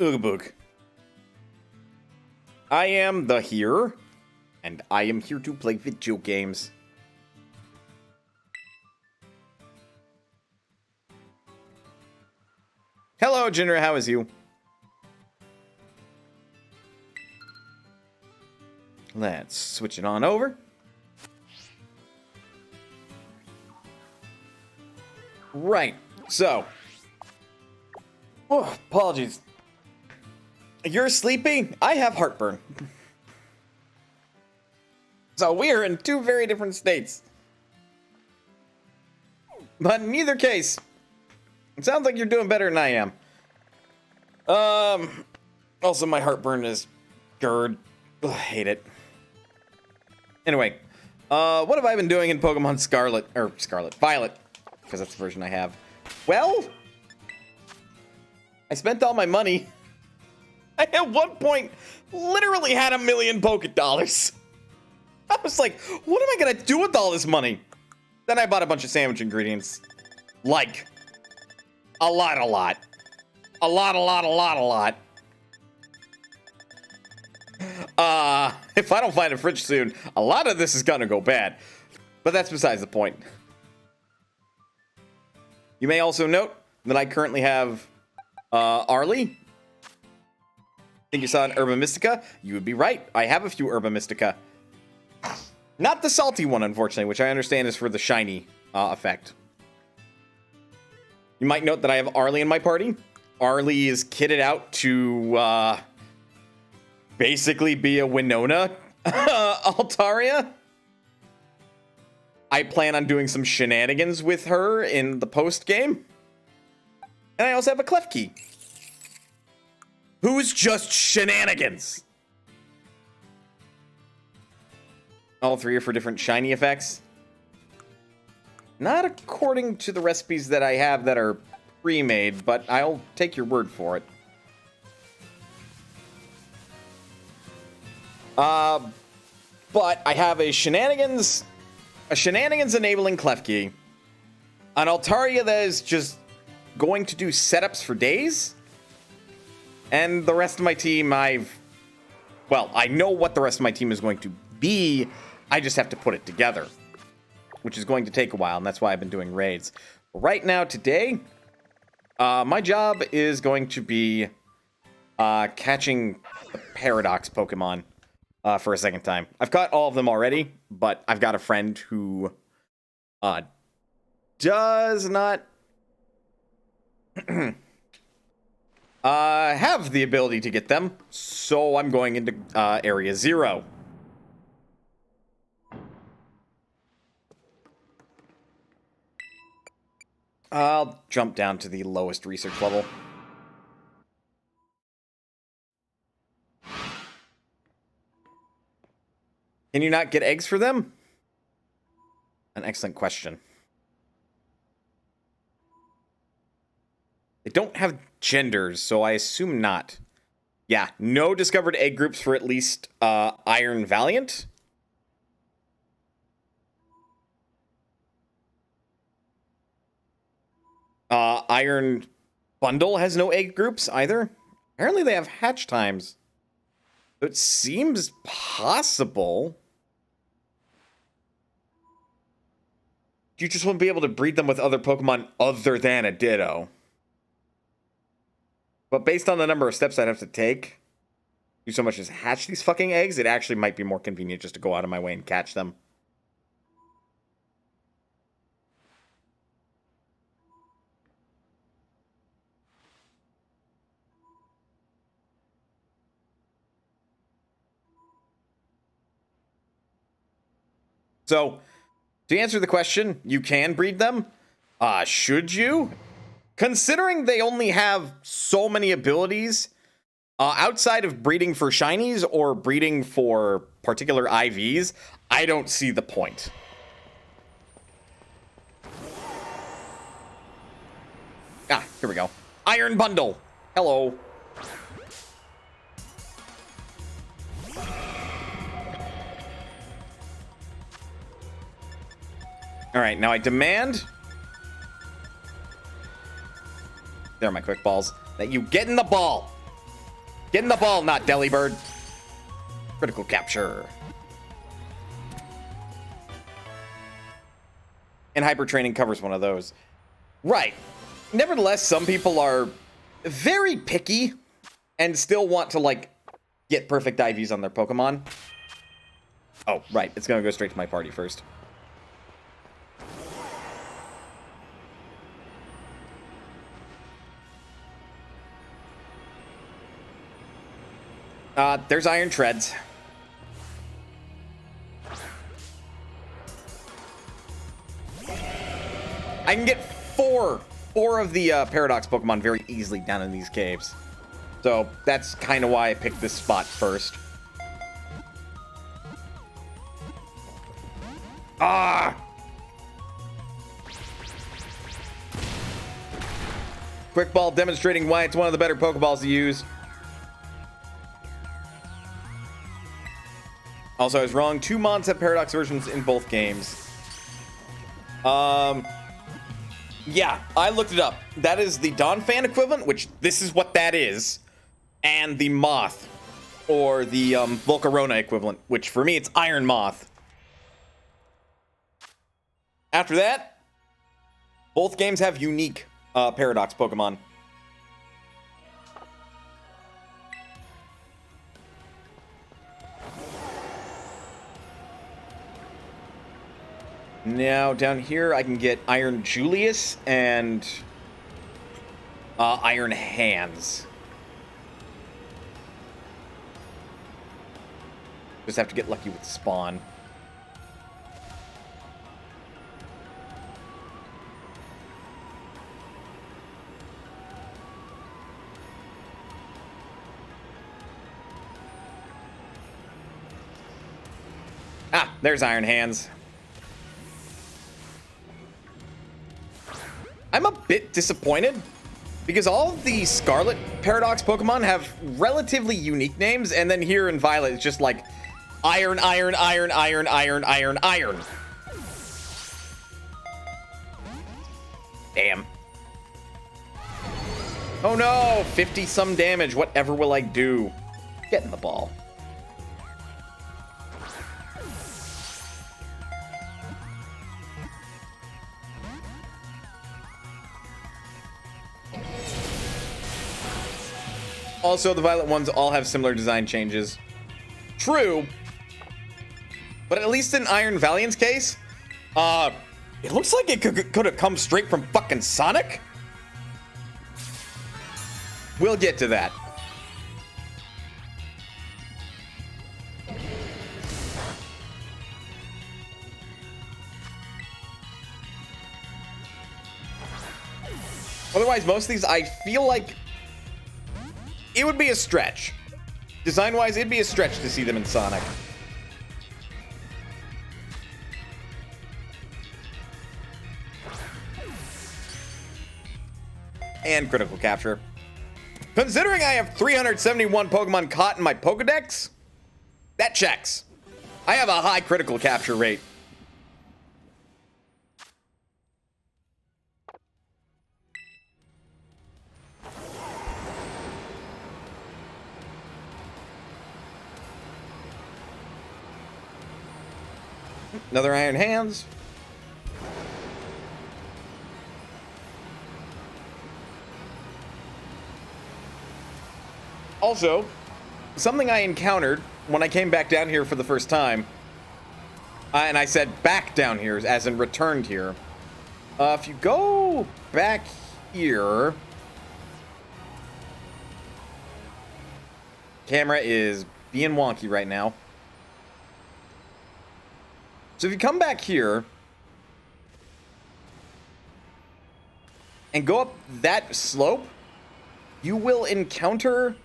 Ugbook. I am the here, and I am here to play video games. Hello, Jinder, how is you? Let's switch it on over. Right, so. Oh, apologies. You're sleepy? I have heartburn. So we are in two very different states. But in either case, it sounds like you're doing better than I am. Also my heartburn is GERD. Ugh, I hate it. Anyway, what have I been doing in Pokemon Violet, because that's the version I have. Well, I spent all my money. I at one point literally had $1 million Poké-Dollars. I was like, what am I gonna do with all this money? Then I bought a bunch of sandwich ingredients. Like, a lot. If I don't find a fridge soon, a lot of this is gonna go bad. But that's besides the point. You may also note that I currently have Arlie. I think you saw an Herba Mystica. You would be right. I have a few Herba Mystica. Not the salty one, unfortunately, which I understand is for the shiny effect. You might note that I have Arlie in my party. Arlie is kitted out to basically be a Winona Altaria. I plan on doing some shenanigans with her in the post game. And I also have a Klefki, who's just shenanigans. All three are for different shiny effects. Not according to the recipes that I have that are pre-made, but I'll take your word for it. But I have a shenanigans enabling Klefki, an Altaria that is just going to do setups for days, and the rest of my team I know what the rest of my team is going to be. I just have to put it together, which is going to take a while, and that's why I've been doing raids. Right now, today, my job is going to be catching the Paradox Pokemon for a second time. I've caught all of them already, but I've got a friend who does not have the ability to get them, so I'm going into Area 0. I'll jump down to the lowest research level. Can you not get eggs for them? An excellent question. They don't have genders, so I assume not. Yeah, no discovered egg groups for at least Iron Valiant. Iron Bundle has no egg groups either. Apparently they have hatch times. So it seems possible. You just won't be able to breed them with other Pokemon other than a Ditto. But based on the number of steps I'd have to take, do so much as hatch these fucking eggs, it actually might be more convenient just to go out of my way and catch them. So, to answer the question, you can breed them. Should you? Considering they only have so many abilities, outside of breeding for shinies or breeding for particular IVs, I don't see the point. Here we go. Iron Bundle. Hello. All right, now I demand... There are my quick balls. That you get in the ball. Get in the ball, not Delibird. Critical capture. And hyper training covers one of those. Right. Nevertheless, some people are very picky and still want to, like, get perfect IVs on their Pokemon. Oh, right. It's going to go straight to my party first. There's Iron Treads. I can get four of the Paradox Pokemon very easily down in these caves. So that's kind of why I picked this spot first. Ah! Quick Ball demonstrating why it's one of the better Pokeballs to use. Also, I was wrong. 2 Mons have Paradox versions in both games. Yeah, I looked it up. That is the Donphan equivalent, which this is what that is, and the Moth, or the Volcarona equivalent, which for me it's Iron Moth. After that, both games have unique Paradox Pokemon. Now, down here, I can get Iron Julius and Iron Hands. Just have to get lucky with spawn. Ah, there's Iron Hands. I'm a bit disappointed because all of the Scarlet Paradox Pokemon have relatively unique names, and then here in Violet it's just like Iron, Iron, Iron, Iron, Iron, Iron, Iron. Damn. Oh no, 50 some damage. Whatever will I do? Get in the ball. Also, the Violet ones all have similar design changes. True. But at least in Iron Valiant's case, it looks like it could have come straight from fucking Sonic. We'll get to that. Otherwise, most of these, I feel like it would be a stretch. Design-wise, it'd be a stretch to see them in Sonic. And critical capture. Considering I have 371 Pokemon caught in my Pokedex, that checks. I have a high critical capture rate. Another Iron Hands. Also, something I encountered when I came back down here for the first time, and I said back down here, as in returned here. If you go back here, camera is being wonky right now. So if you come back here and go up that slope, you will encounter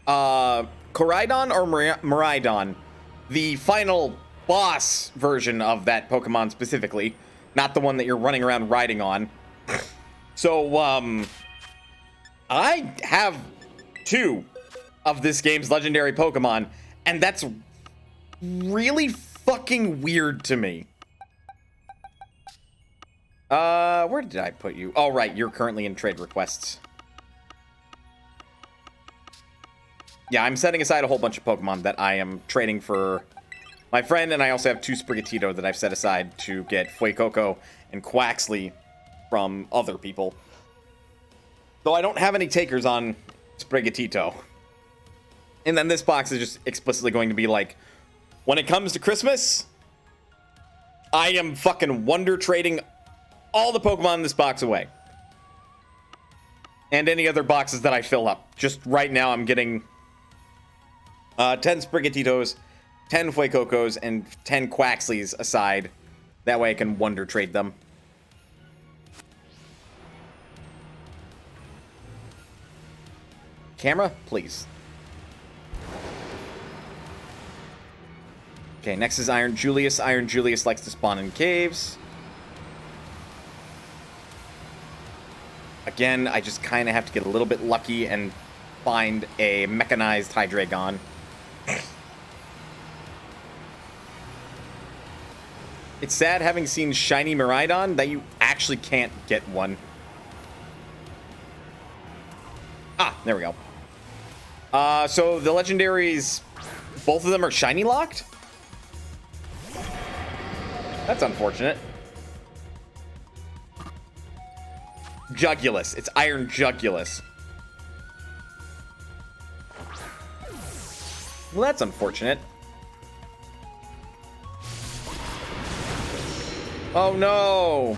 Koraidon or Miraidon, the final boss version of that Pokemon specifically, not the one that you're running around riding on. So, I have 2 of this game's legendary Pokemon, and that's really fucking weird to me. Where did I put you? Oh, right, you're currently in trade requests. Yeah, I'm setting aside a whole bunch of Pokemon that I am trading for my friend, and I also have 2 Sprigatito that I've set aside to get Fuecoco and Quaxley from other people. Though I don't have any takers on Sprigatito. And then this box is just explicitly going to be like, when it comes to Christmas, I am fucking wonder trading all the Pokemon in this box away. And any other boxes that I fill up. Just right now I'm getting 10 Sprigatitos, 10 Fuecocos, and 10 Quaxleys aside. That way I can wonder trade them. Camera, please. Okay, next is Iron Julius. Iron Julius likes to spawn in caves. Again, I just kind of have to get a little bit lucky and find a mechanized Hydreigon. It's sad having seen Shiny Miraidon that you actually can't get one. Ah, there we go. So the legendaries, both of them are shiny locked? That's unfortunate. Jugulus. It's Iron Jugulus. Well, that's unfortunate. Oh no!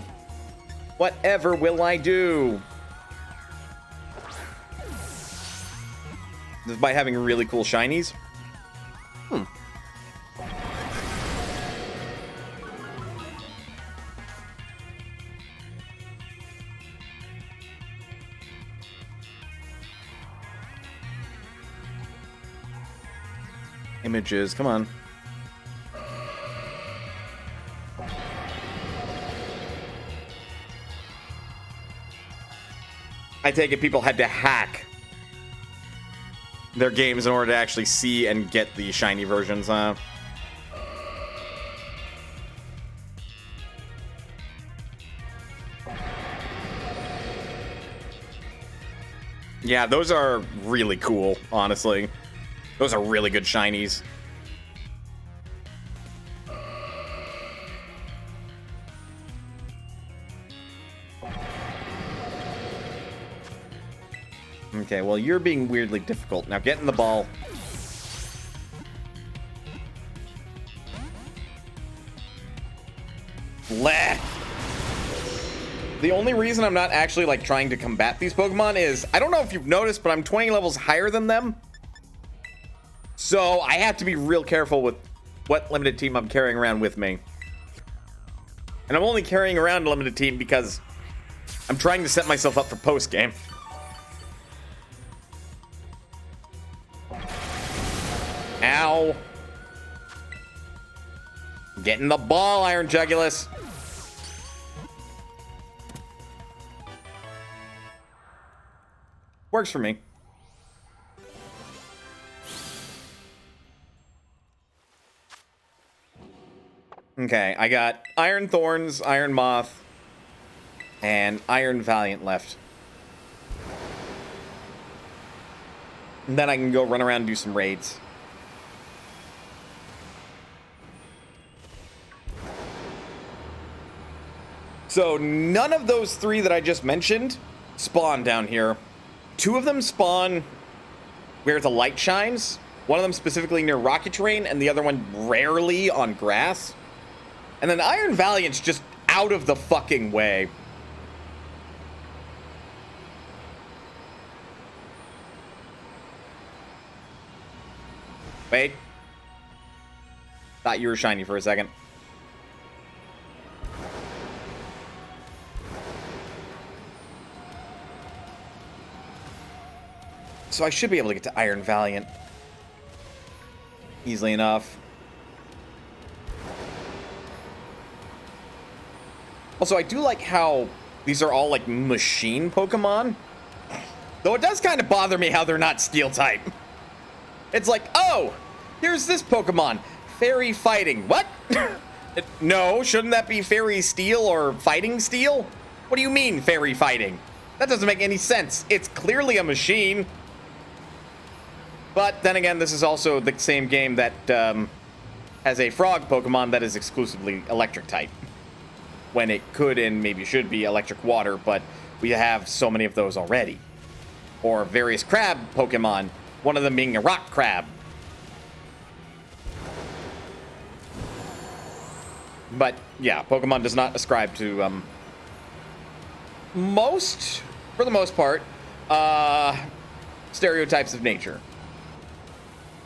Whatever will I do? Just by having really cool shinies? Images, come on. I take it people had to hack their games in order to actually see and get the shiny versions, huh? Yeah, those are really cool, honestly. Those are really good shinies. Okay, well, you're being weirdly difficult. Now get in the ball. Bleh. The only reason I'm not actually, like, trying to combat these Pokemon is, I don't know if you've noticed, but I'm 20 levels higher than them. So I have to be real careful with what limited team I'm carrying around with me. And I'm only carrying around a limited team because I'm trying to set myself up for post-game. Ow. Get in the ball, Iron Jugulus. Works for me. Okay, I got Iron Thorns, Iron Moth, and Iron Valiant left. And then I can go run around and do some raids. So none of those 3 that I just mentioned spawn down here. 2 of them spawn where the light shines. One of them specifically near rocky terrain, and the other one rarely on grass. And then Iron Valiant's just out of the fucking way. Wait. Thought you were shiny for a second. So I should be able to get to Iron Valiant easily enough. Also, I do like how these are all, like, machine Pokemon. Though it does kind of bother me how they're not Steel type. It's like, oh, here's this Pokemon. Fairy Fighting. What? No, shouldn't that be Fairy Steel or Fighting Steel? What do you mean, Fairy Fighting? That doesn't make any sense. It's clearly a machine. But then again, this is also the same game that has a frog Pokemon that is exclusively electric type. When it could and maybe should be electric water, but we have so many of those already. Or various crab Pokemon, one of them being a rock crab. But yeah, Pokemon does not ascribe to for the most part, stereotypes of nature.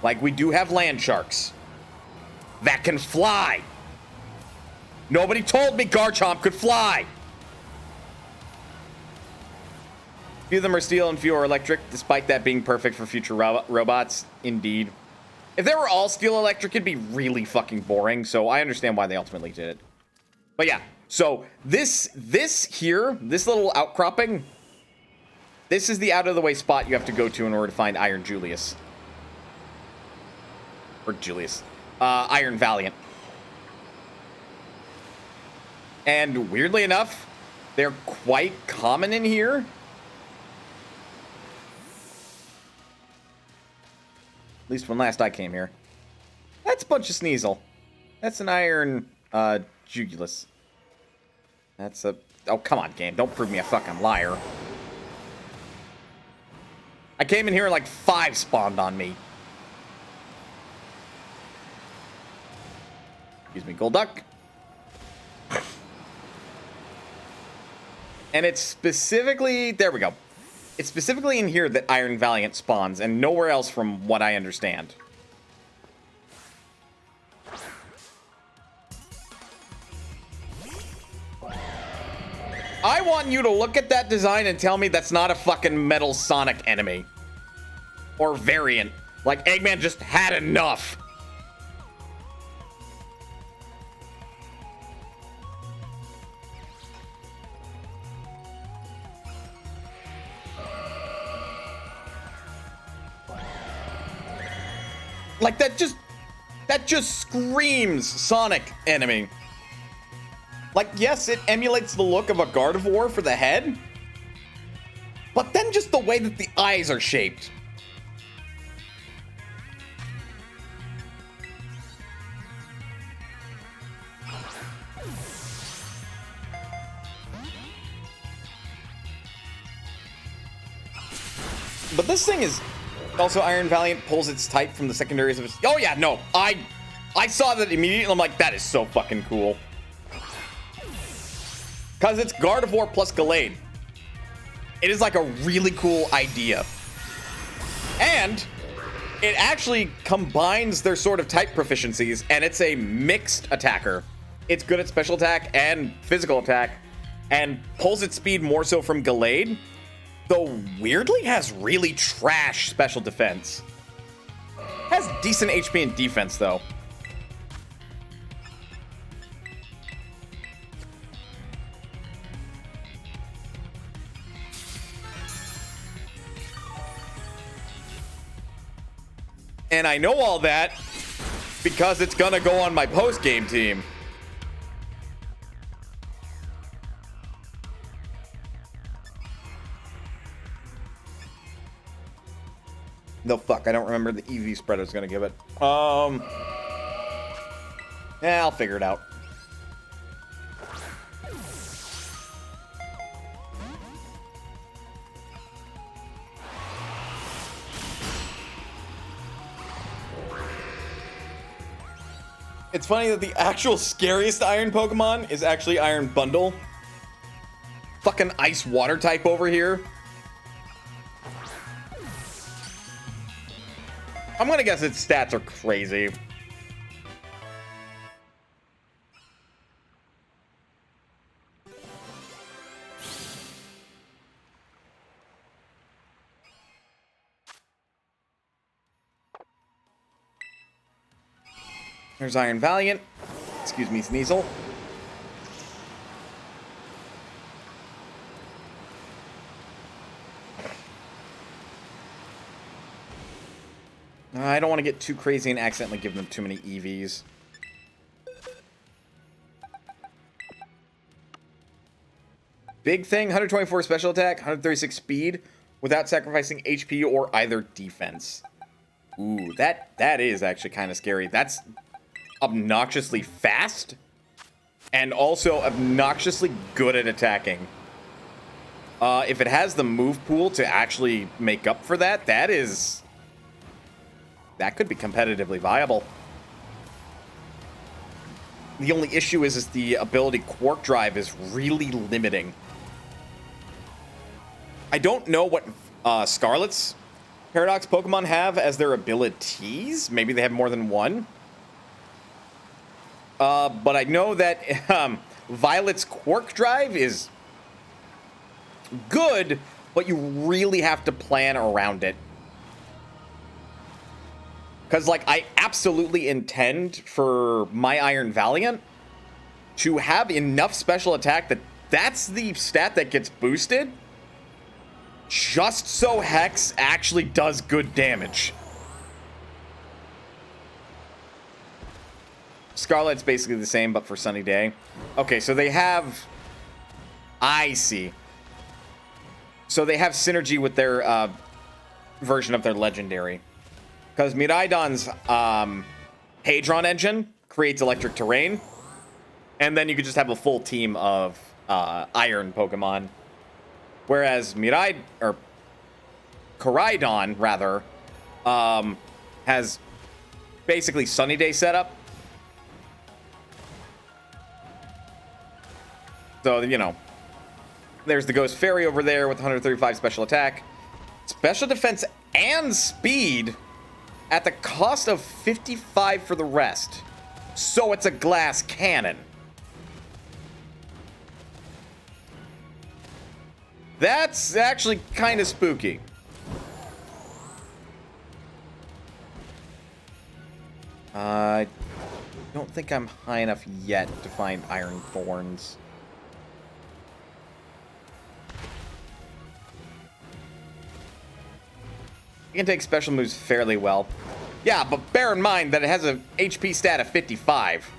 Like, we do have land sharks that can fly. Nobody told me Garchomp could fly. Few of them are steel and few are electric, despite that being perfect for future robots. Indeed. If they were all steel electric, it'd be really fucking boring, so I understand why they ultimately did it. But yeah, so this here, this little outcropping, this is the out-of-the-way spot you have to go to in order to find Iron Julius. Or Julius. Iron Valiant. And weirdly enough, they're quite common in here. At least when last I came here. That's a bunch of Sneasel. That's an Iron Jugulus. That's a... Oh, come on, game. Don't prove me a fucking liar. I came in here and like 5 spawned on me. Excuse me, Golduck. And it's specifically... There we go. It's specifically in here that Iron Valiant spawns, and nowhere else from what I understand. I want you to look at that design and tell me that's not a fucking Metal Sonic enemy. Or variant. Like, Eggman just had enough. Like, that just screams Sonic enemy. Like, yes, it emulates the look of a Gardevoir for the head, but then just the way that the eyes are shaped. But this thing is... Also, Iron Valiant pulls its type from the secondaries of its... Oh yeah, no. I saw that immediately. I'm like, that is so fucking cool. Because it's Gardevoir plus Gallade. It is like a really cool idea. And it actually combines their sort of type proficiencies, and it's a mixed attacker. It's good at special attack and physical attack, and pulls its speed more so from Gallade. Though weirdly has really trash special defense. Has decent HP and defense though. And I know all that because it's gonna go on my post-game team. No, fuck, I don't remember the EV spread I was gonna give it. Yeah, I'll figure it out. It's funny that the actual scariest Iron Pokemon is actually Iron Bundle. Fucking Ice Water type over here. I'm gonna guess its stats are crazy. There's Iron Valiant. Excuse me, Sneasel. I don't want to get too crazy and accidentally give them too many EVs. Big thing, 124 special attack, 136 speed, without sacrificing HP or either defense. Ooh, that is actually kind of scary. That's obnoxiously fast and also obnoxiously good at attacking. If it has the move pool to actually make up for that, that could be competitively viable. The only issue is the ability Quark Drive is really limiting. I don't know what Scarlet's Paradox Pokemon have as their abilities. Maybe they have more than one. But I know that Violet's Quark Drive is good, but you really have to plan around it. Because, like, I absolutely intend for my Iron Valiant to have enough special attack that that's the stat that gets boosted, just so Hex actually does good damage. Scarlet's basically the same, but for Sunny Day. Okay, so they have... I see. So they have synergy with their version of their Legendary. Because Miraidon's Hadron engine creates electric terrain. And then you could just have a full team of Iron Pokemon. Whereas Koraidon, rather, has basically Sunny Day setup. So, you know, there's the Ghost Fairy over there with 135 special attack. Special defense and speed at the cost of 55 for the rest. So it's a glass cannon. That's actually kind of spooky. I don't think I'm high enough yet to find Iron Thorns. You can take special moves fairly well. Yeah, but bear in mind that it has an HP stat of 55.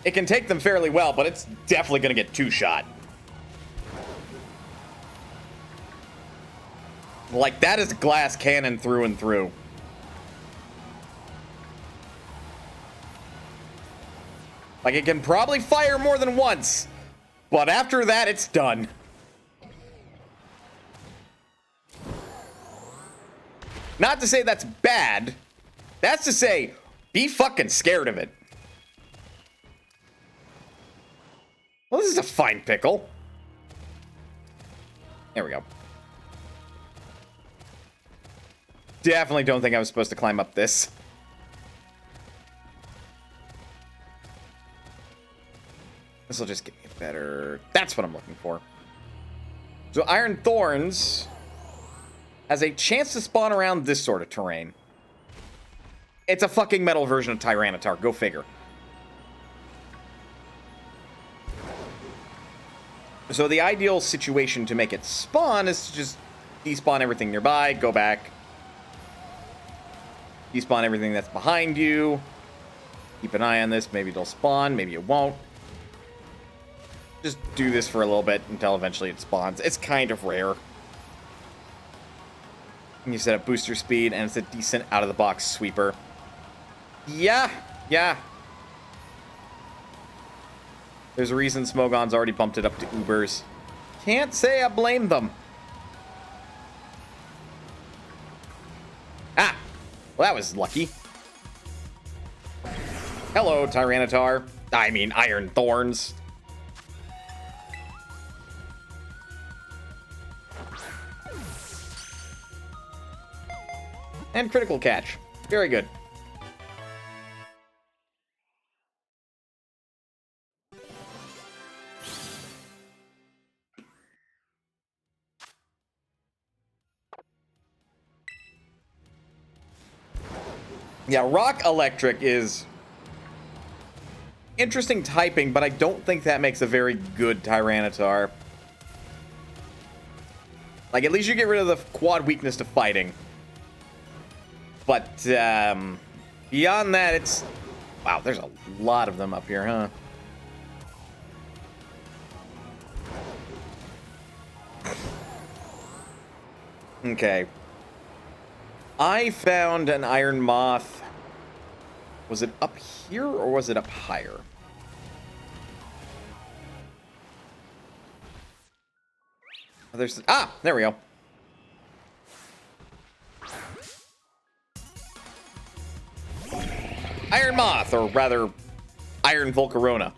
It can take them fairly well, but it's definitely going to get two-shot. Like, that is glass cannon through and through. Like, it can probably fire more than once, but after that, it's done. Not to say that's bad. That's to say, be fucking scared of it. Well, this is a fine pickle. There we go. Definitely don't think I was supposed to climb up this. This will just give me a better... That's what I'm looking for. So Iron Thorns has a chance to spawn around this sort of terrain. It's a fucking metal version of Tyranitar. Go figure. So the ideal situation to make it spawn is to just despawn everything nearby, go back, despawn everything that's behind you, keep an eye on this, maybe it'll spawn, maybe it won't. Just do this for a little bit until eventually it spawns. It's kind of rare. And you set up booster speed, and it's a decent out-of-the-box sweeper. Yeah. There's a reason Smogon's already bumped it up to Ubers. Can't say I blame them. Ah! Well, that was lucky. Hello, Tyranitar. I mean, Iron Thorns. And critical catch. Very good. Yeah, Rock Electric is interesting typing, but I don't think that makes a very good Tyranitar. Like, at least you get rid of the quad weakness to fighting. But, beyond that, it's... Wow, there's a lot of them up here, huh? Okay. I found an iron moth. Was it up here or was it up higher? There's there we go. Iron moth, or rather, iron volcarona,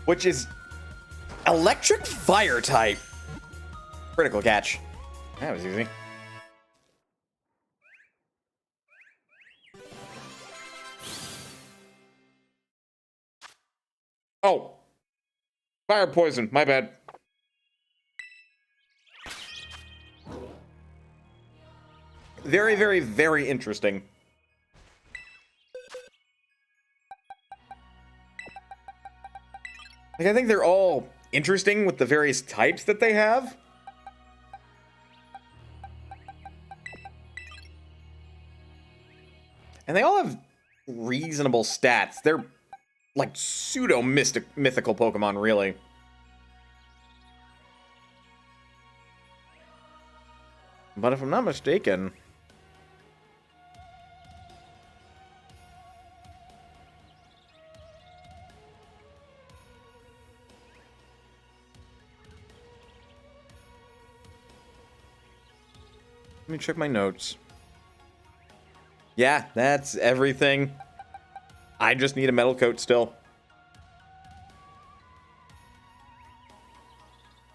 which is electric fire type. Critical catch. That was easy. Oh, fire poison. My bad. Very, very, very interesting. Like, I think they're all interesting with the various types that they have. And they all have reasonable stats. They're like mythical Pokemon, really. But if I'm not mistaken, let me check my notes. Yeah, that's everything. I just need a metal coat still.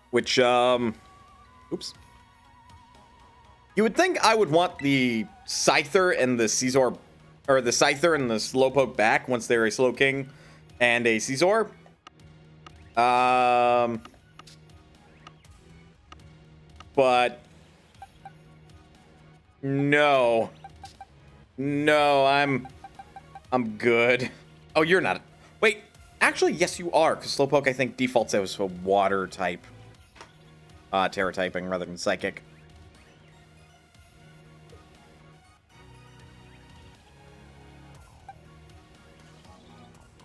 Which, oops. You would think I would want the Scyther and the Scizor, or the Scyther and the Slowpoke back once they're a Slowking and a Scizor. But no. No, I'm good. Oh, you're not. Wait, actually, yes, you are, because Slowpoke, I think, defaults as a water type. Terra typing rather than psychic.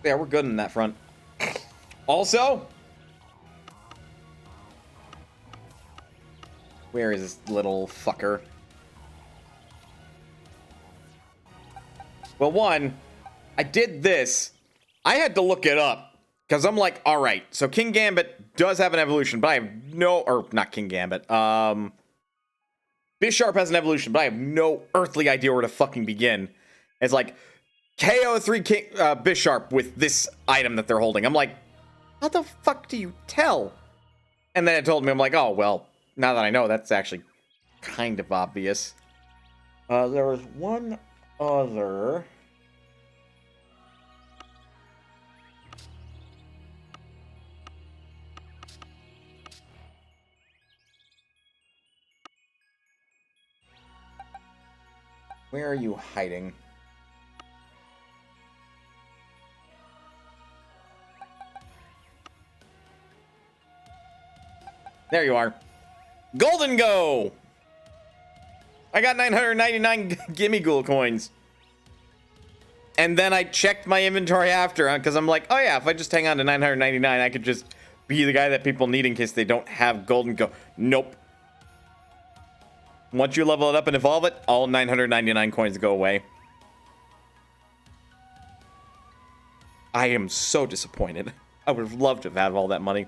Yeah, we're good in that front. Also, where is this little fucker? Well, one, I did this. I had to look it up because I'm like, all right, so King Gambit does have an evolution, but I have no, or not King Gambit. Bisharp has an evolution, but I have no earthly idea where to fucking begin. It's like KO3 King Bisharp with this item that they're holding. I'm like, how the fuck do you tell? And then it told me, I'm like, oh well, now that I know, that's actually kind of obvious. There was one other. Where are you hiding? There you are. Golden Go! I got 999 Gimme Ghoul coins. And then I checked my inventory after, because I'm like, oh yeah, if I just hang on to 999, I could just be the guy that people need in case they don't have Golden Go. Nope. Once you level it up and evolve it, all 999 coins go away. I am so disappointed. I would have loved to have had all that money.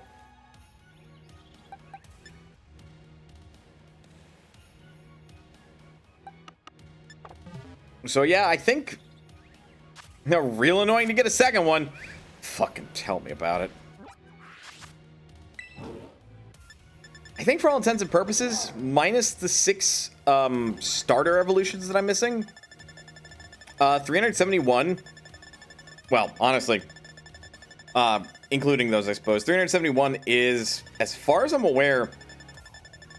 So yeah, I think they're real annoying to get a second one. Fucking tell me about it. I think for all intents and purposes, minus the 6 starter evolutions that I'm missing, 371. Well, honestly, including those, I suppose, 371 is, as far as I'm aware,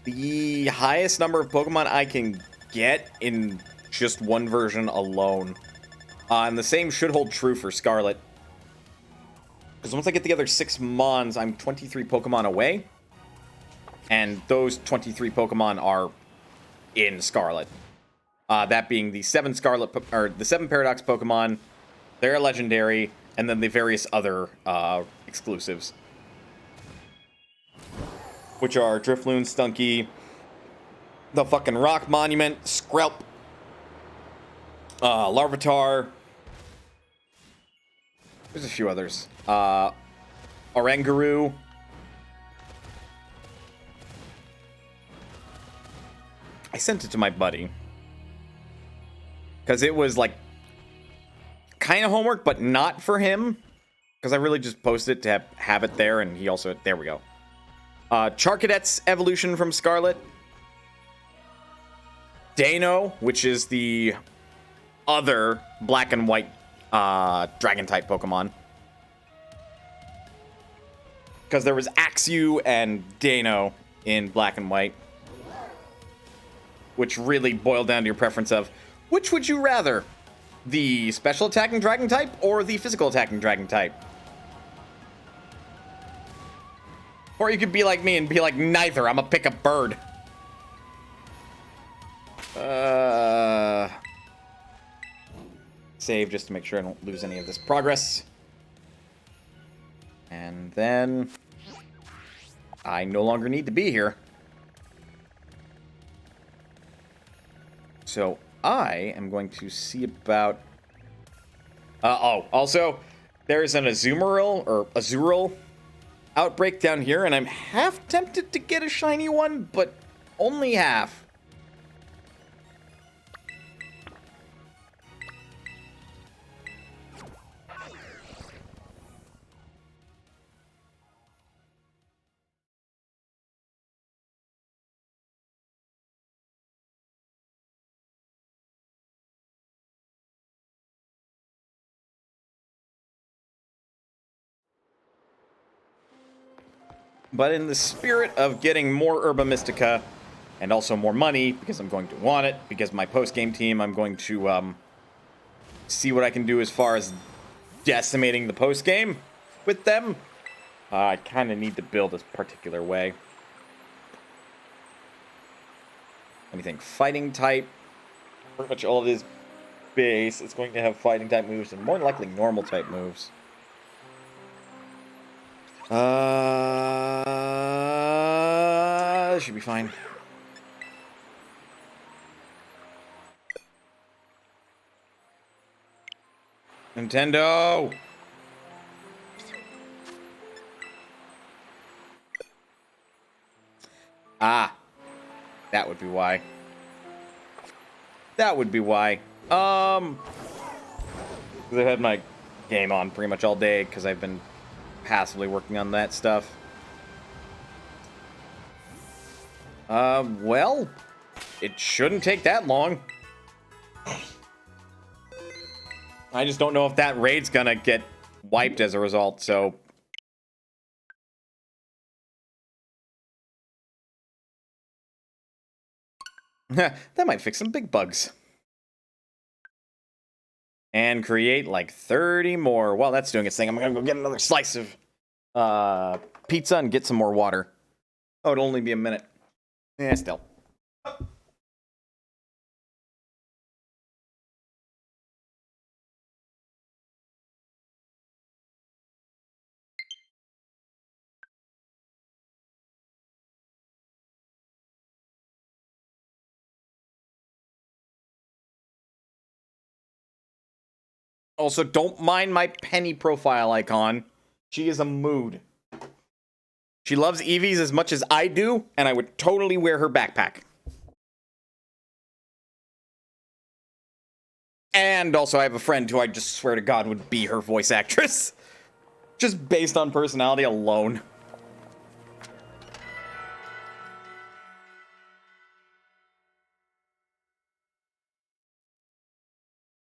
the highest number of Pokemon I can get in just one version alone. And the same should hold true for Scarlet. Because once I get the other 6 Mons, I'm 23 Pokemon away. And those 23 Pokemon are in Scarlet. That being the 7 the 7 Paradox Pokemon, they're legendary, and then the various other exclusives. Which are Drifloon, Stunky, The fucking Rock Monument, Skrelp, Larvitar. There's a few others. Oranguru. I sent it to my buddy. Because it was like kind of homework, but not for him. Because I really just posted it to have it there, and he also... There we go. Charcadet's evolution from Scarlet. Dano, which is the other black and white dragon-type Pokemon. Because there was Axew and Dano in black and white. Which really boiled down to your preference of, which would you rather? The special attacking dragon type or the physical attacking dragon type? Or you could be like me and be like, neither, I'm gonna pick a bird. Save just to make sure I don't lose any of this progress. And then I no longer need to be here. So I am going to see about... also, there's an Azurill outbreak down here, and I'm half tempted to get a shiny one, but only half. But in the spirit of getting more Herba Mystica and also more money, because I'm going to want it, because my post-game team, I'm going to see what I can do as far as decimating the post-game with them. I kind of need to build this particular way. Anything fighting type, pretty much all of this base is going to have fighting type moves and more than likely normal type moves. This should be fine. Nintendo! Ah. That would be why. That would be why. Because I've had my game on pretty much all day because I've been passively working on that stuff. Well, it shouldn't take that long. I just don't know if that raid's gonna get wiped as a result, so... that might fix some big bugs. And create like 30 more. While that's doing its thing, I'm gonna go get another slice of pizza and get some more water. Oh, it'll only be a minute. Yeah, still. Also, don't mind my Penny profile icon. She is a mood. She loves Eevees as much as I do, and I would totally wear her backpack. And also, I have a friend who I just swear to God would be her voice actress. Just based on personality alone.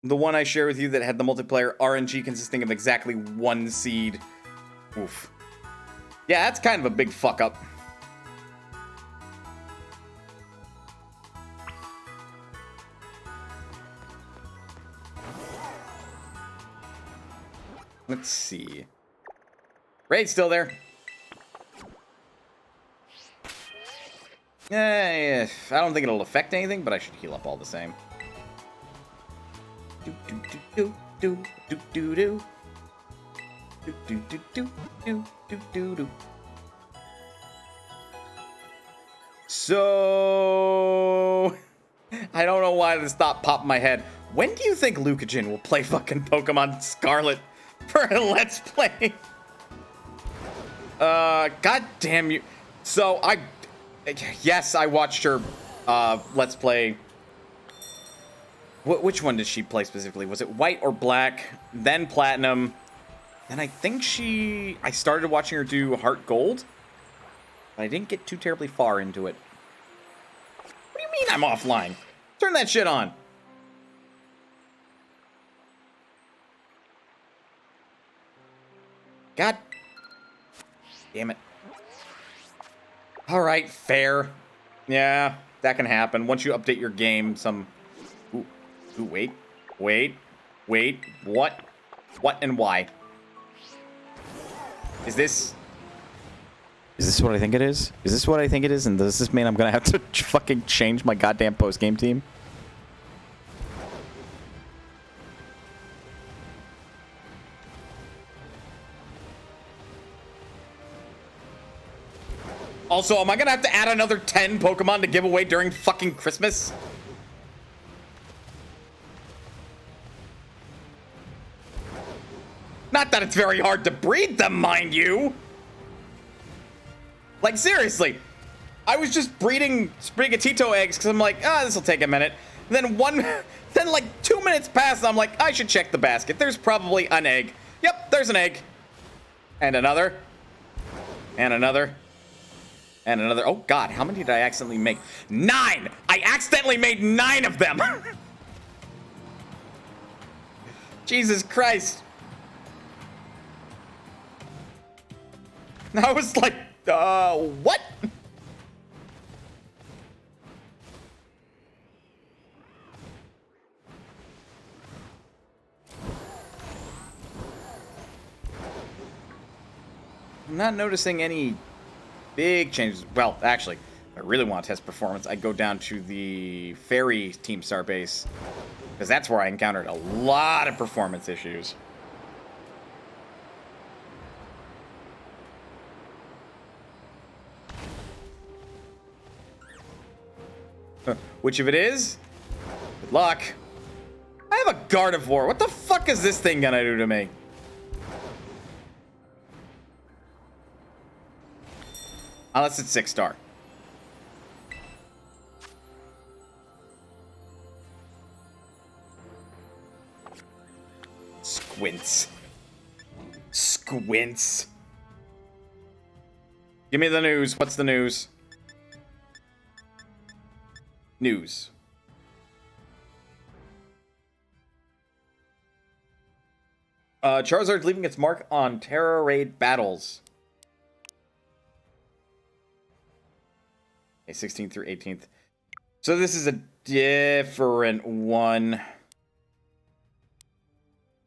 The one I share with you that had the multiplayer RNG consisting of exactly one seed. Oof. Yeah, that's kind of a big fuck up. Let's see. Raid's still there. Yeah, I don't think it'll affect anything, but I should heal up all the same. Do do do do do do do do do do do do do do do. So I don't know why this thought popped in my head. When do you think Lucajin will play fucking Pokemon Scarlet for a Let's Play? God damn you. So yes, I watched her Let's Play. Which one did she play specifically? Was it White or Black? Then Platinum. Then I think I started watching her do Heart Gold. But I didn't get too terribly far into it. What do you mean I'm offline? Turn that shit on. God damn it. All right, fair. Yeah, that can happen. Once you update your game, Ooh, wait. What? What and why? Is this what I think it is? Is this what I think it is? And does this mean I'm gonna have to fucking change my goddamn post-game team? Also, am I gonna have to add another 10 Pokemon to give away during fucking Christmas? Not that it's very hard to breed them, mind you. Like, seriously. I was just breeding Sprigatito eggs because I'm like, this will take a minute. Then then like 2 minutes pass and I'm like, I should check the basket. There's probably an egg. Yep, there's an egg. And another. And another. And another. Oh, God, how many did I accidentally make? 9! I accidentally made 9 of them! Jesus Christ. I was like, what? I'm not noticing any big changes. Well, actually, if I really want to test performance, I'd go down to the Fairy Team Star base, because that's where I encountered a lot of performance issues. Which if it is, good luck. I have a Gardevoir. What the fuck is this thing gonna do to me? Unless it's 6-star. Squints. Squints. Give me the news. What's the news? News. Charizard's leaving its mark on Terra Raid battles. Okay, 16th through 18th. So this is a different one.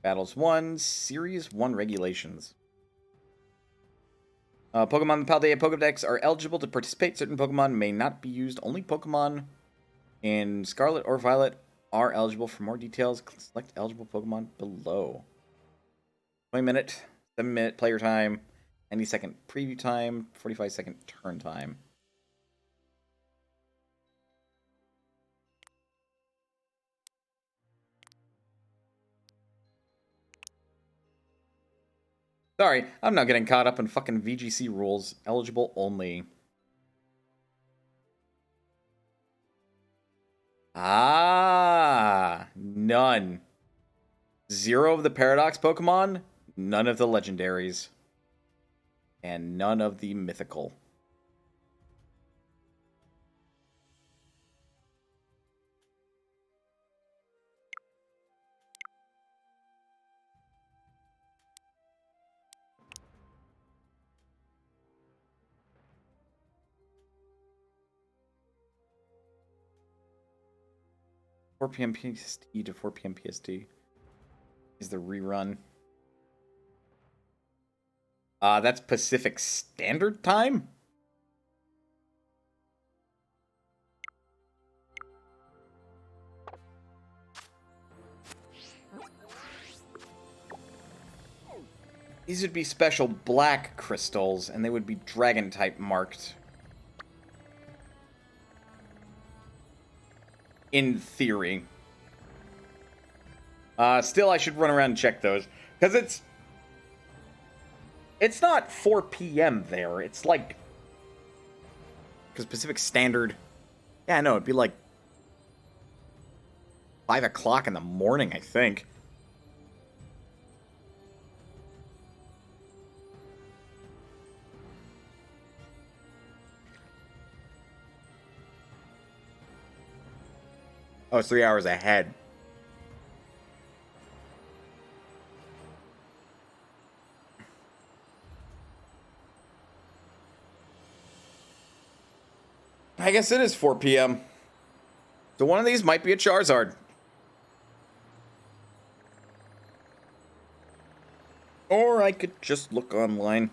Battles 1, Series 1 regulations. Pokemon in the Paldea Pokedex are eligible to participate. Certain Pokemon may not be used. Only Pokemon in Scarlet or Violet are eligible. For more details, select eligible Pokemon below. 20-minute, 7-minute player time, 90-second preview time, 45-second turn time. Sorry, I'm not getting caught up in fucking VGC rules. Eligible only. Ah, none. 0 of the Paradox Pokemon, none of the Legendaries, and none of the Mythical. Four PM PST to 4 PM PST is the rerun. That's Pacific Standard Time? These would be special black crystals, and they would be dragon type marked. in theory. Still, I should run around and check those. Because it's not 4 p.m. there. It's like... Because Pacific Standard... Yeah, no, it'd be like 5 o'clock in the morning, I think. Oh, it's 3 hours ahead. I guess it is 4 p.m. So one of these might be a Charizard. Or I could just look online.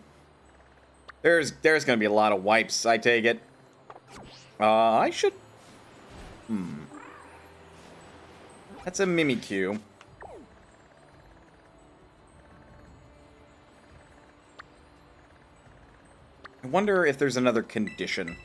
There's going to be a lot of wipes, I take it. I should... That's a Mimikyu. I wonder if there's another condition.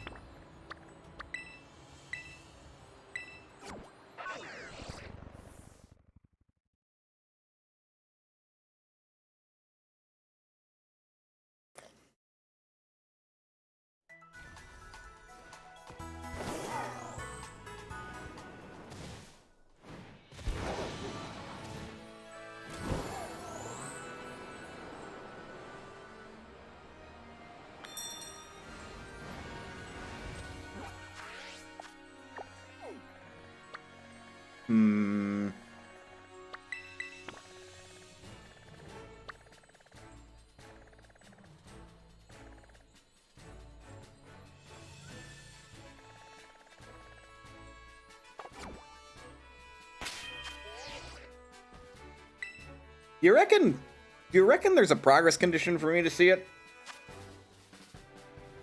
Do you reckon there's a progress condition for me to see it?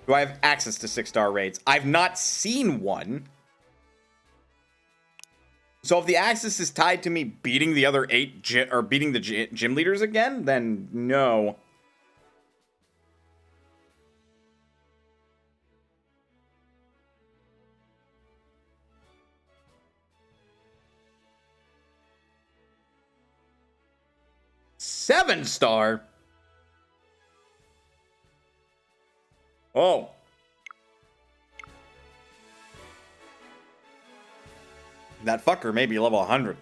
Do I have access to 6-star raids? I've not seen one. So if the access is tied to me beating the other 8 or beating the gym leaders again, then no. Seven-star? Oh. That fucker may be level 100.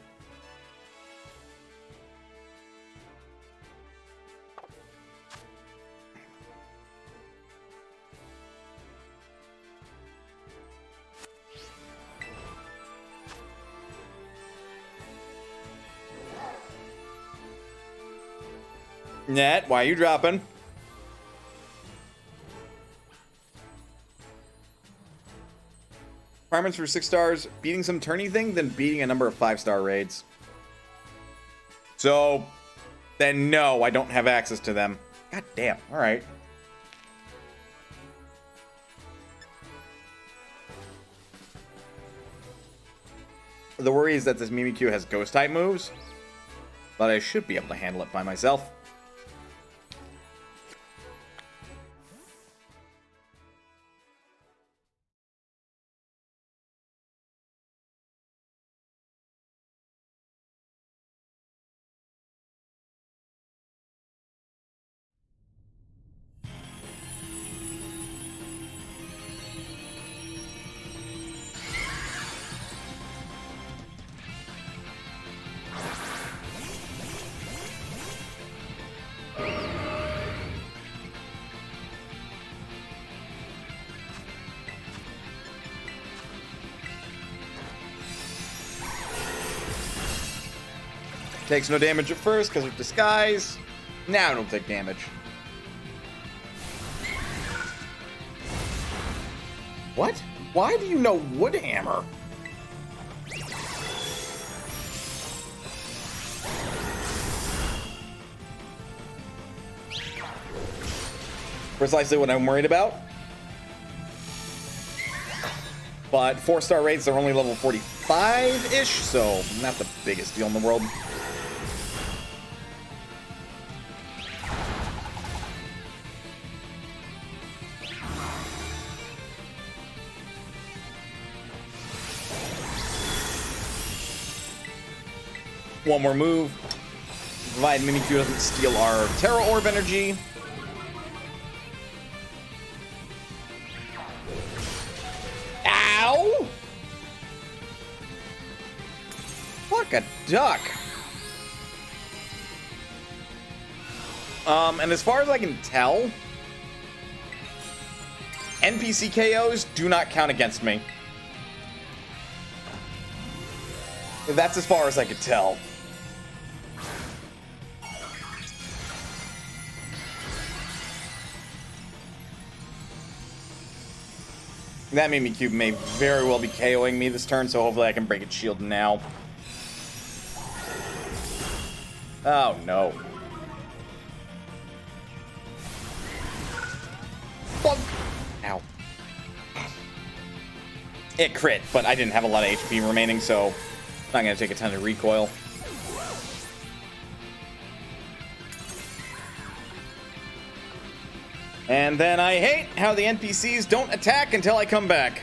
Net, why are you dropping? Requirements for 6 stars, beating some tourney thing, then beating a number of 5-star raids. So, then no, I don't have access to them. God damn, alright. The worry is that this Mimikyu has ghost-type moves, but I should be able to handle it by myself. Takes no damage at first because of disguise. Now it'll take damage. What? Why do you know Woodhammer? Precisely what I'm worried about. But 4-star raids are only level 45-ish, so not the biggest deal in the world. One more move. Provide Mimikyu doesn't steal our Terra Orb energy. Ow! Fuck a duck. And as far as I can tell, NPC KOs do not count against me. That's as far as I could tell. That Mimikyu may very well be KOing me this turn, so hopefully I can break its shield now. Oh no. Fuck. Ow. It crit, but I didn't have a lot of HP remaining, so I'm not going to take a ton of recoil. And then I hate how the NPCs don't attack until I come back.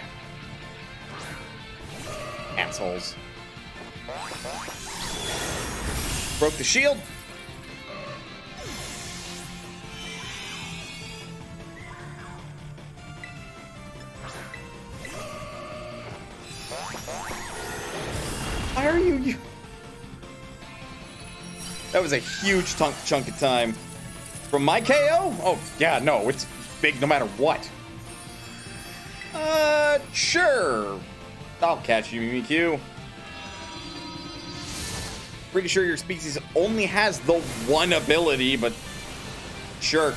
Assholes. Broke the shield. Why are you? That was a huge chunk of time. From my KO? Oh, yeah, no, it's big no matter what. Sure. I'll catch you, Mimikyu. Pretty sure your species only has the one ability, but sure.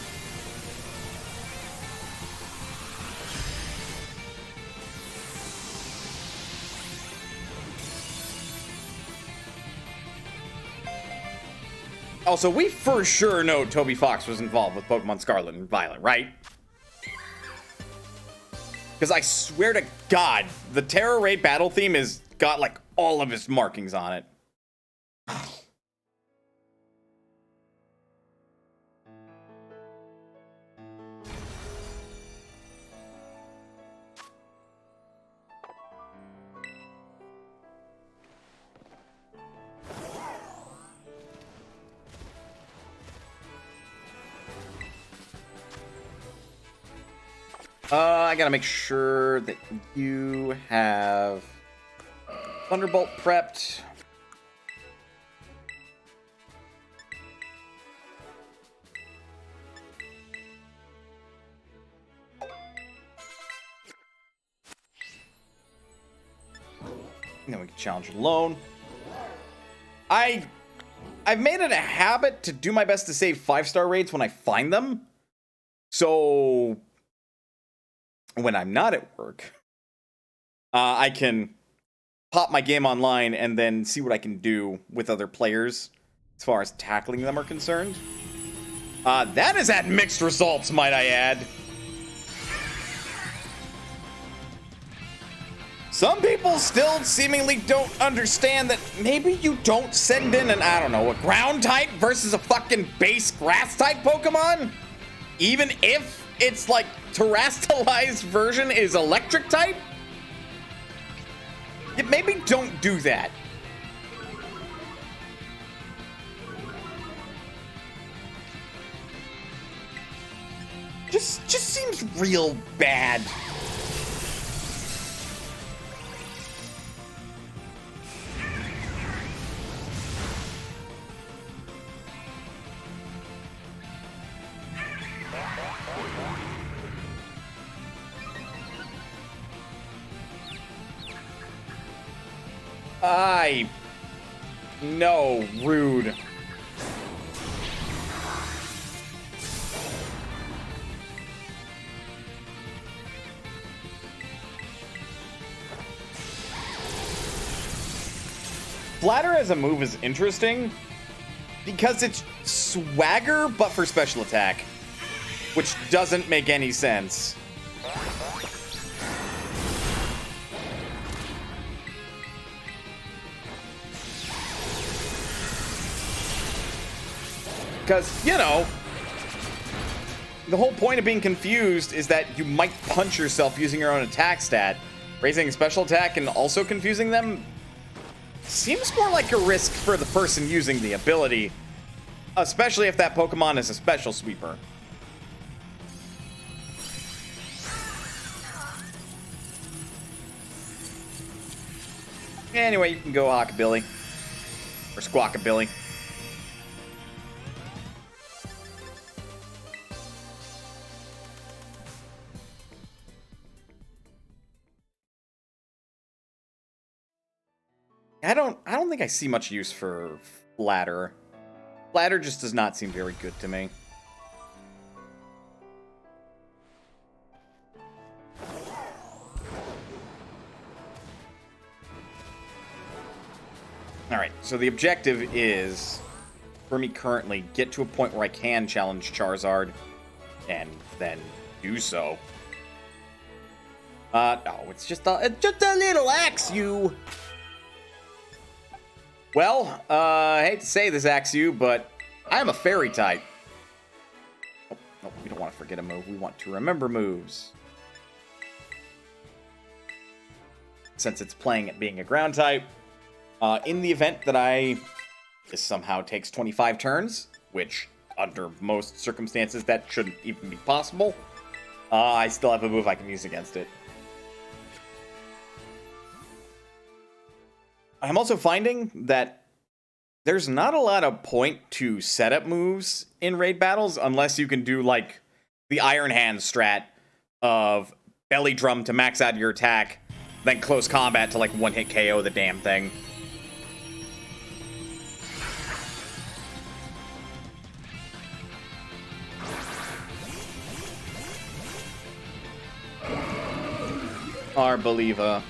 Also, we for sure know Toby Fox was involved with Pokemon Scarlet and Violet, right? Because I swear to God, the Terra Raid battle theme is got like all of his markings on it. I gotta make sure that you have Thunderbolt prepped. And then we can challenge alone. I've made it a habit to do my best to save 5-star raids when I find them. So when I'm not at work, I can pop my game online and then see what I can do with other players as far as tackling them are concerned. That has had mixed results, might I add. Some people still seemingly don't understand that maybe you don't send in an, I don't know, a ground type versus a fucking base grass type Pokemon? Even if it's like terrestrialized version is electric type? Maybe don't do that. Just seems real bad. No, rude. Flatter as a move is interesting because it's swagger but for special attack, which doesn't make any sense. Because, you know, the whole point of being confused is that you might punch yourself using your own attack stat. Raising a special attack and also confusing them seems more like a risk for the person using the ability, especially if that Pokemon is a special sweeper. Anyway, you can go Hawkabilly. Or Squawkabilly. I don't think I see much use for Flatter. Flatter just does not seem very good to me. Alright, so the objective is, for me currently, get to a point where I can challenge Charizard, and then do so. No, it's just a little Axew! Well, I hate to say this, Axew, but I am a Fairy type. Oh, no, we don't want to forget a move. We want to remember moves. Since it's playing at being a ground type, in the event that this somehow takes 25 turns, which under most circumstances that shouldn't even be possible, I still have a move I can use against it. I'm also finding that there's not a lot of point to setup moves in raid battles unless you can do, like, the Iron Hand strat of Belly Drum to max out your attack, then close combat to, like, one-hit KO the damn thing. Arboliva.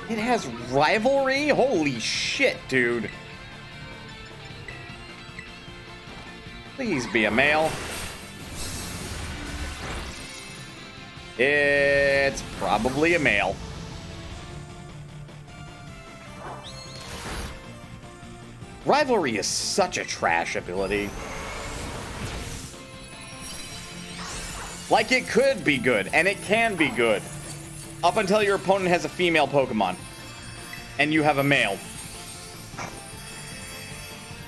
It has rivalry? Holy shit, dude. Please be a male. It's probably a male. Rivalry is such a trash ability. Like, it could be good, and it can be good. Up until your opponent has a female Pokemon, and you have a male.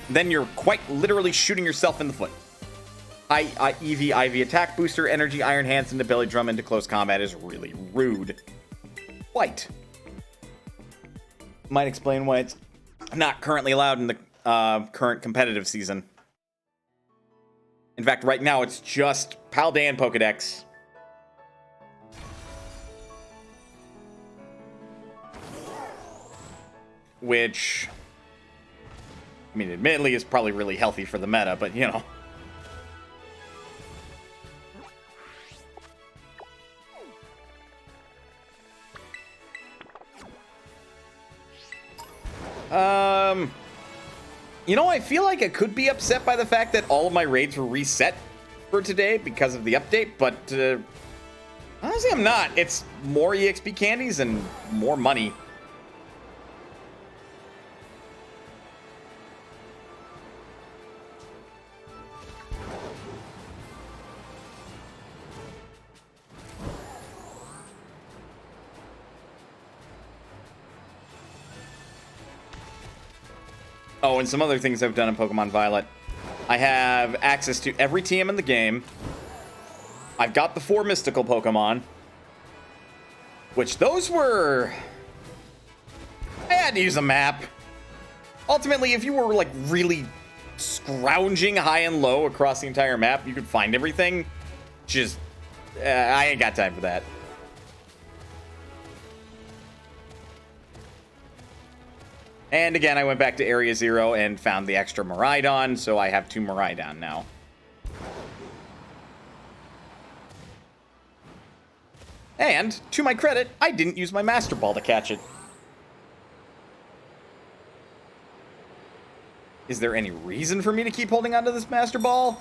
Then you're quite literally shooting yourself in the foot. EV, IV attack booster, energy, Iron Hands, and the Belly Drum into close combat is really rude. White. Might explain why it's not currently allowed in the current competitive season. In fact, right now it's just Paldean Pokedex. Which, I mean, admittedly is probably really healthy for the meta, but you know. You know, I feel like I could be upset by the fact that all of my raids were reset for today because of the update, but honestly, I'm not. It's more EXP candies and more money. Oh, and some other things I've done in Pokemon Violet. I have access to every TM in the game. I've got the 4 mystical Pokemon. Which those were... I had to use a map. Ultimately, if you were, like, really scrounging high and low across the entire map, you could find everything. Just... I ain't got time for that. And again, I went back to Area 0 and found the extra Miraidon, so I have 2 Miraidon now. And, to my credit, I didn't use my Master Ball to catch it. Is there any reason for me to keep holding onto this Master Ball?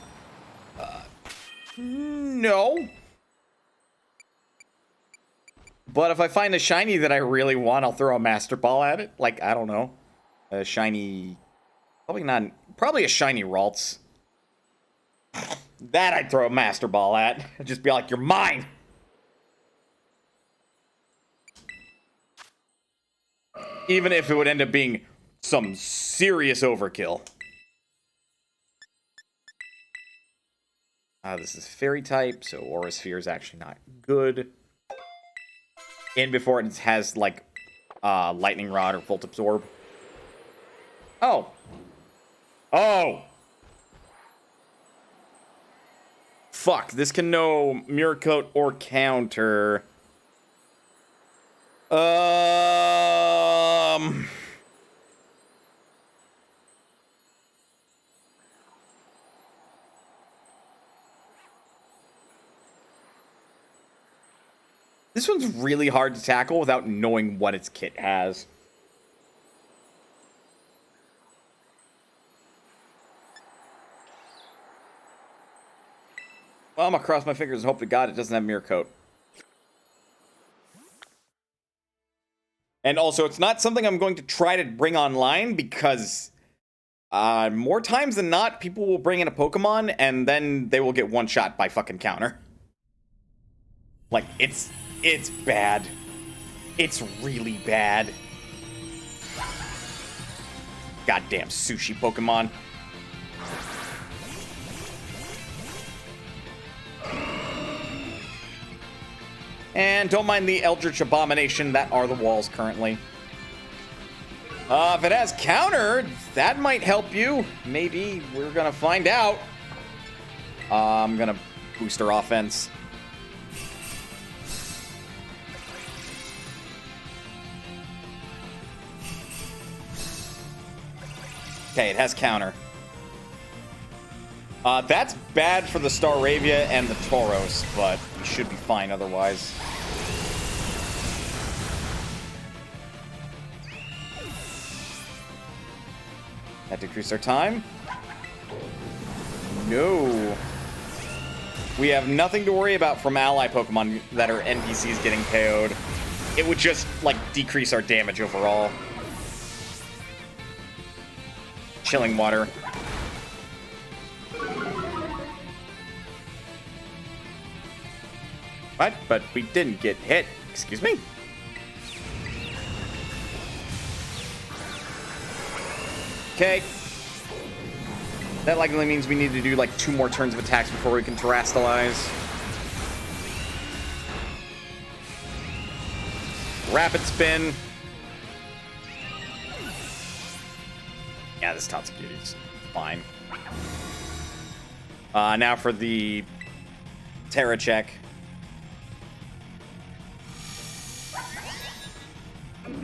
No. But if I find a shiny that I really want, I'll throw a Master Ball at it. Like, I don't know. A shiny... Probably a shiny Ralts. That I'd throw a Master Ball at. Just be like, you're mine! Even if it would end up being some serious overkill. This is fairy type, so Aura Sphere is actually not good. And before it has, like, Lightning Rod or Volt Absorb. Oh. Oh! Fuck, this can no Mirror Coat or counter. This one's really hard to tackle without knowing what its kit has. Well, I'm gonna cross my fingers and hope to God it doesn't have Mirror Coat. And also, it's not something I'm going to try to bring online because more times than not, people will bring in a Pokemon and then they will get one-shot by fucking counter. Like, it's bad. It's really bad. Goddamn sushi Pokemon. And don't mind the Eldritch Abomination, that are the walls currently. If it has counter, that might help you. Maybe, we're gonna find out. I'm gonna boost our offense. Okay, it has counter. That's bad for the Staravia and the Tauros, but we should be fine otherwise. That decreased our time. No. We have nothing to worry about from ally Pokemon that are NPCs getting KO'd. It would just, like, decrease our damage overall. Chilling Water. What? But we didn't get hit. Excuse me? Okay. That likely means we need to do like 2 more turns of attacks before we can Terrastalize. Rapid Spin. Yeah, this Totsugiri is fine. Now for the Terra check.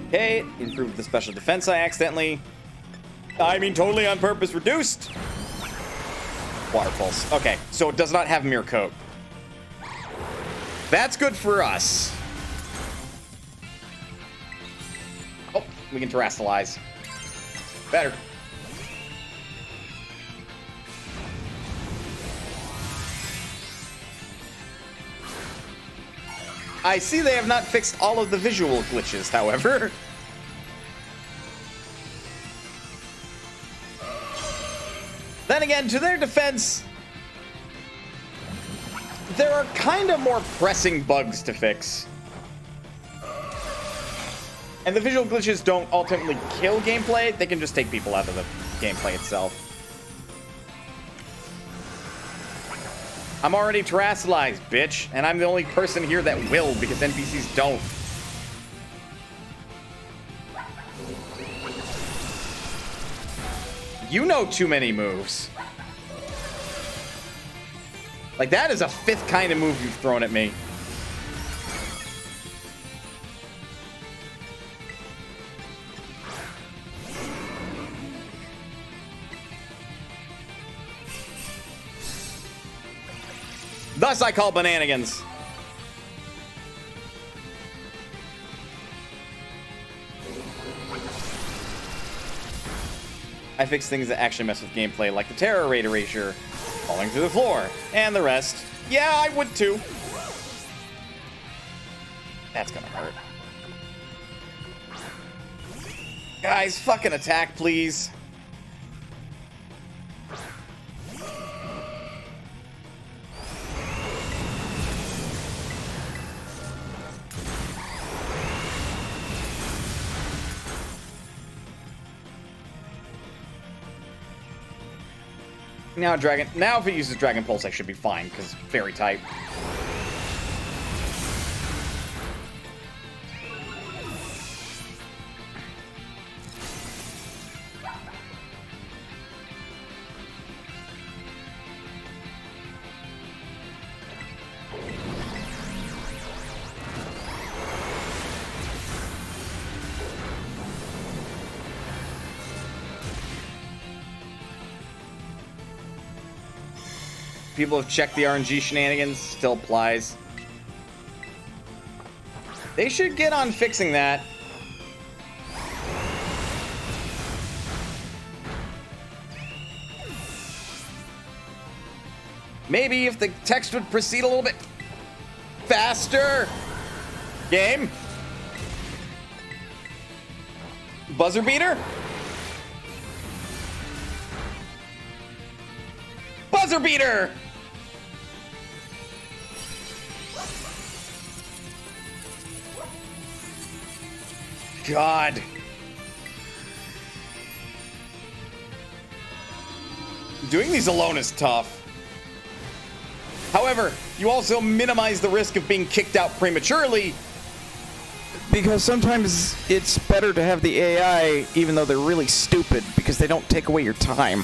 Okay, improved the special defense I accidentally... totally on purpose reduced. Water Pulse. Okay, so it does not have Mirror Coat. That's good for us. Oh, we can Terrastalize. Better. I see they have not fixed all of the visual glitches, however. Then again, to their defense, there are kind of more pressing bugs to fix. And the visual glitches don't ultimately kill gameplay, they can just take people out of the gameplay itself. I'm already Terrastalized, bitch, and I'm the only person here that will because NPCs don't. You know too many moves. Like, that is a 5th kind of move you've thrown at me. Thus I call bananigans. I fix things that actually mess with gameplay, like the Terror Raid Erasure, falling through the floor, and the rest. Yeah, I would too. That's gonna hurt. Guys, fucking attack, please. Now if it uses Dragon Pulse, I should be fine, because Fairy type. People have checked the RNG shenanigans, still applies. They should get on fixing that. Maybe if the text would proceed a little bit faster. Game. Buzzer beater. Buzzer beater. God. Doing these alone is tough. However, you also minimize the risk of being kicked out prematurely. Because sometimes it's better to have the AI, even though they're really stupid, because they don't take away your time.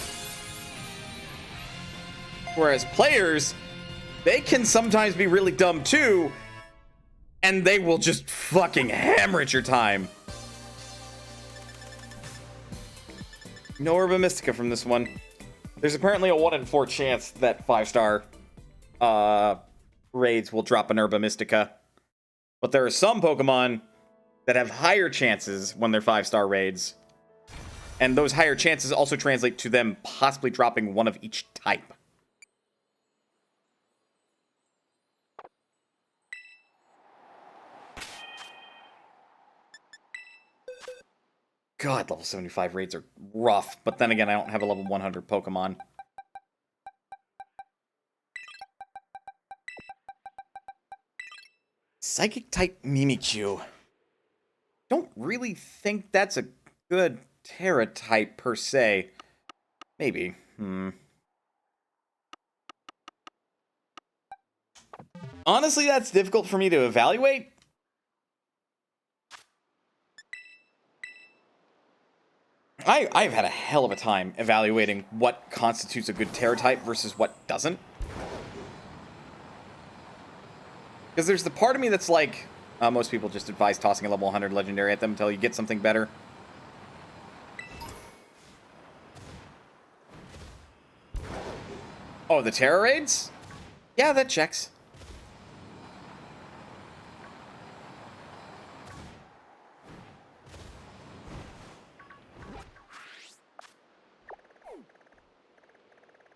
Whereas players, they can sometimes be really dumb too, and they will just fucking hemorrhage your time. No Herba Mystica from this one. There's apparently a 1 in 4 chance that 5-star raids will drop an Herba Mystica. But there are some Pokemon that have higher chances when they're 5-star raids. And those higher chances also translate to them possibly dropping one of each type. God, level 75 raids are rough, but then again, I don't have a level 100 Pokemon. Psychic-type Mimikyu. Don't really think that's a good Terra-type, per se. Maybe. Honestly, that's difficult for me to evaluate. I've had a hell of a time evaluating what constitutes a good Terra type versus what doesn't. Because there's the part of me that's like, most people just advise tossing a level 100 legendary at them until you get something better. Oh, the Terra raids? Yeah, that checks.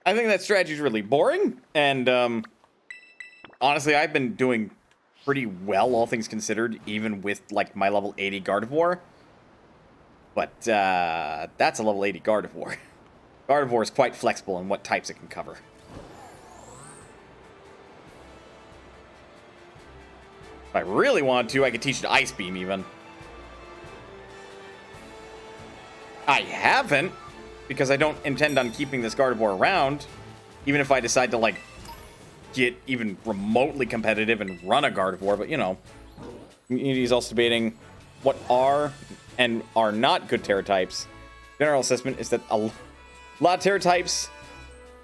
I think that strategy is really boring, and honestly, I've been doing pretty well, all things considered, even with like my level 80 Gardevoir. But that's a level 80 Gardevoir. Gardevoir is quite flexible in what types it can cover. If I really wanted to, I could teach it Ice Beam, even. I haven't, because I don't intend on keeping this Gardevoir around, even if I decide to, like, get even remotely competitive and run a Gardevoir, but, you know, community is also debating what are and are not good Terra types. General assessment is that a lot of Terra types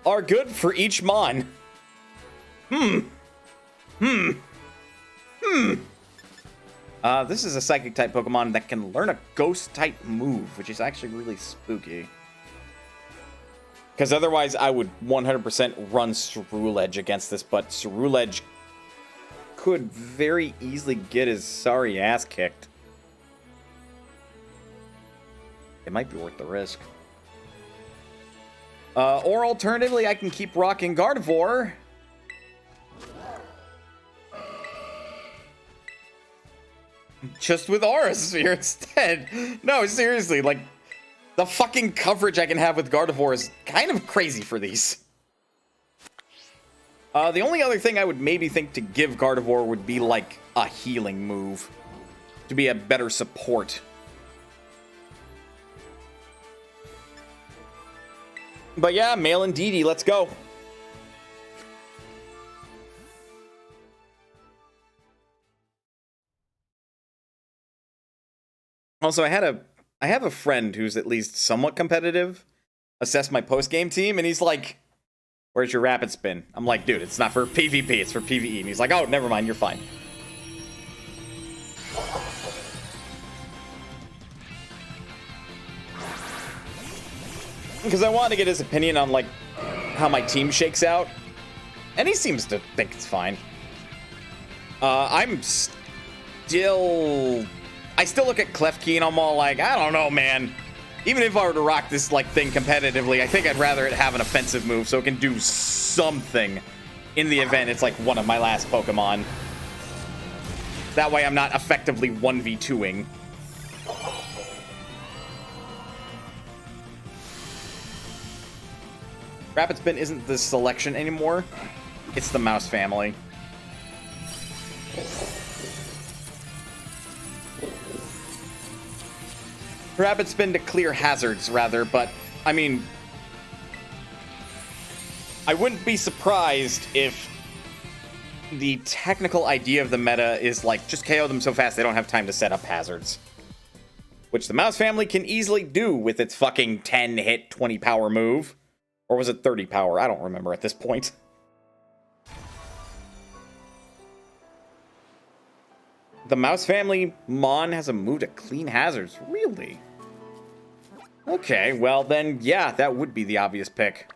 are good for each Mon. This is a Psychic-type Pokemon that can learn a Ghost-type move, which is actually really spooky. Because otherwise, I would 100% run Ceruledge against this, but Ceruledge could very easily get his sorry ass kicked. It might be worth the risk. Or alternatively, I can keep rocking Gardevoir. Just with Aura Sphere instead. No, seriously, like, the fucking coverage I can have with Gardevoir is kind of crazy for these. The only other thing I would maybe think to give Gardevoir would be, like, a healing move. To be a better support. But yeah, Mail and Didi, let's go. Also, I have a friend who's at least somewhat competitive assess my post-game team, and he's like, where's your rapid spin? I'm like, dude, it's not for PvP, it's for PvE. And he's like, oh, never mind, you're fine. Because I wanted to get his opinion on, like, how my team shakes out. And he seems to think it's fine. I still look at Klefki and I'm all like, I don't know, man. Even if I were to rock this, like, thing competitively, I think I'd rather it have an offensive move so it can do something in the event it's, like, one of my last Pokemon. That way I'm not effectively 1v2ing. Rapid Spin isn't the selection anymore. It's the mouse family. Rapid Spin to clear hazards, rather, but, I mean, I wouldn't be surprised if the technical idea of the meta is, like, just KO them so fast they don't have time to set up hazards. Which the mouse family can easily do with its fucking 10-hit, 20-power move. Or was it 30 power? I don't remember at this point. The mouse family Mon has a move to clean hazards. Really? Okay, well then, yeah, that would be the obvious pick.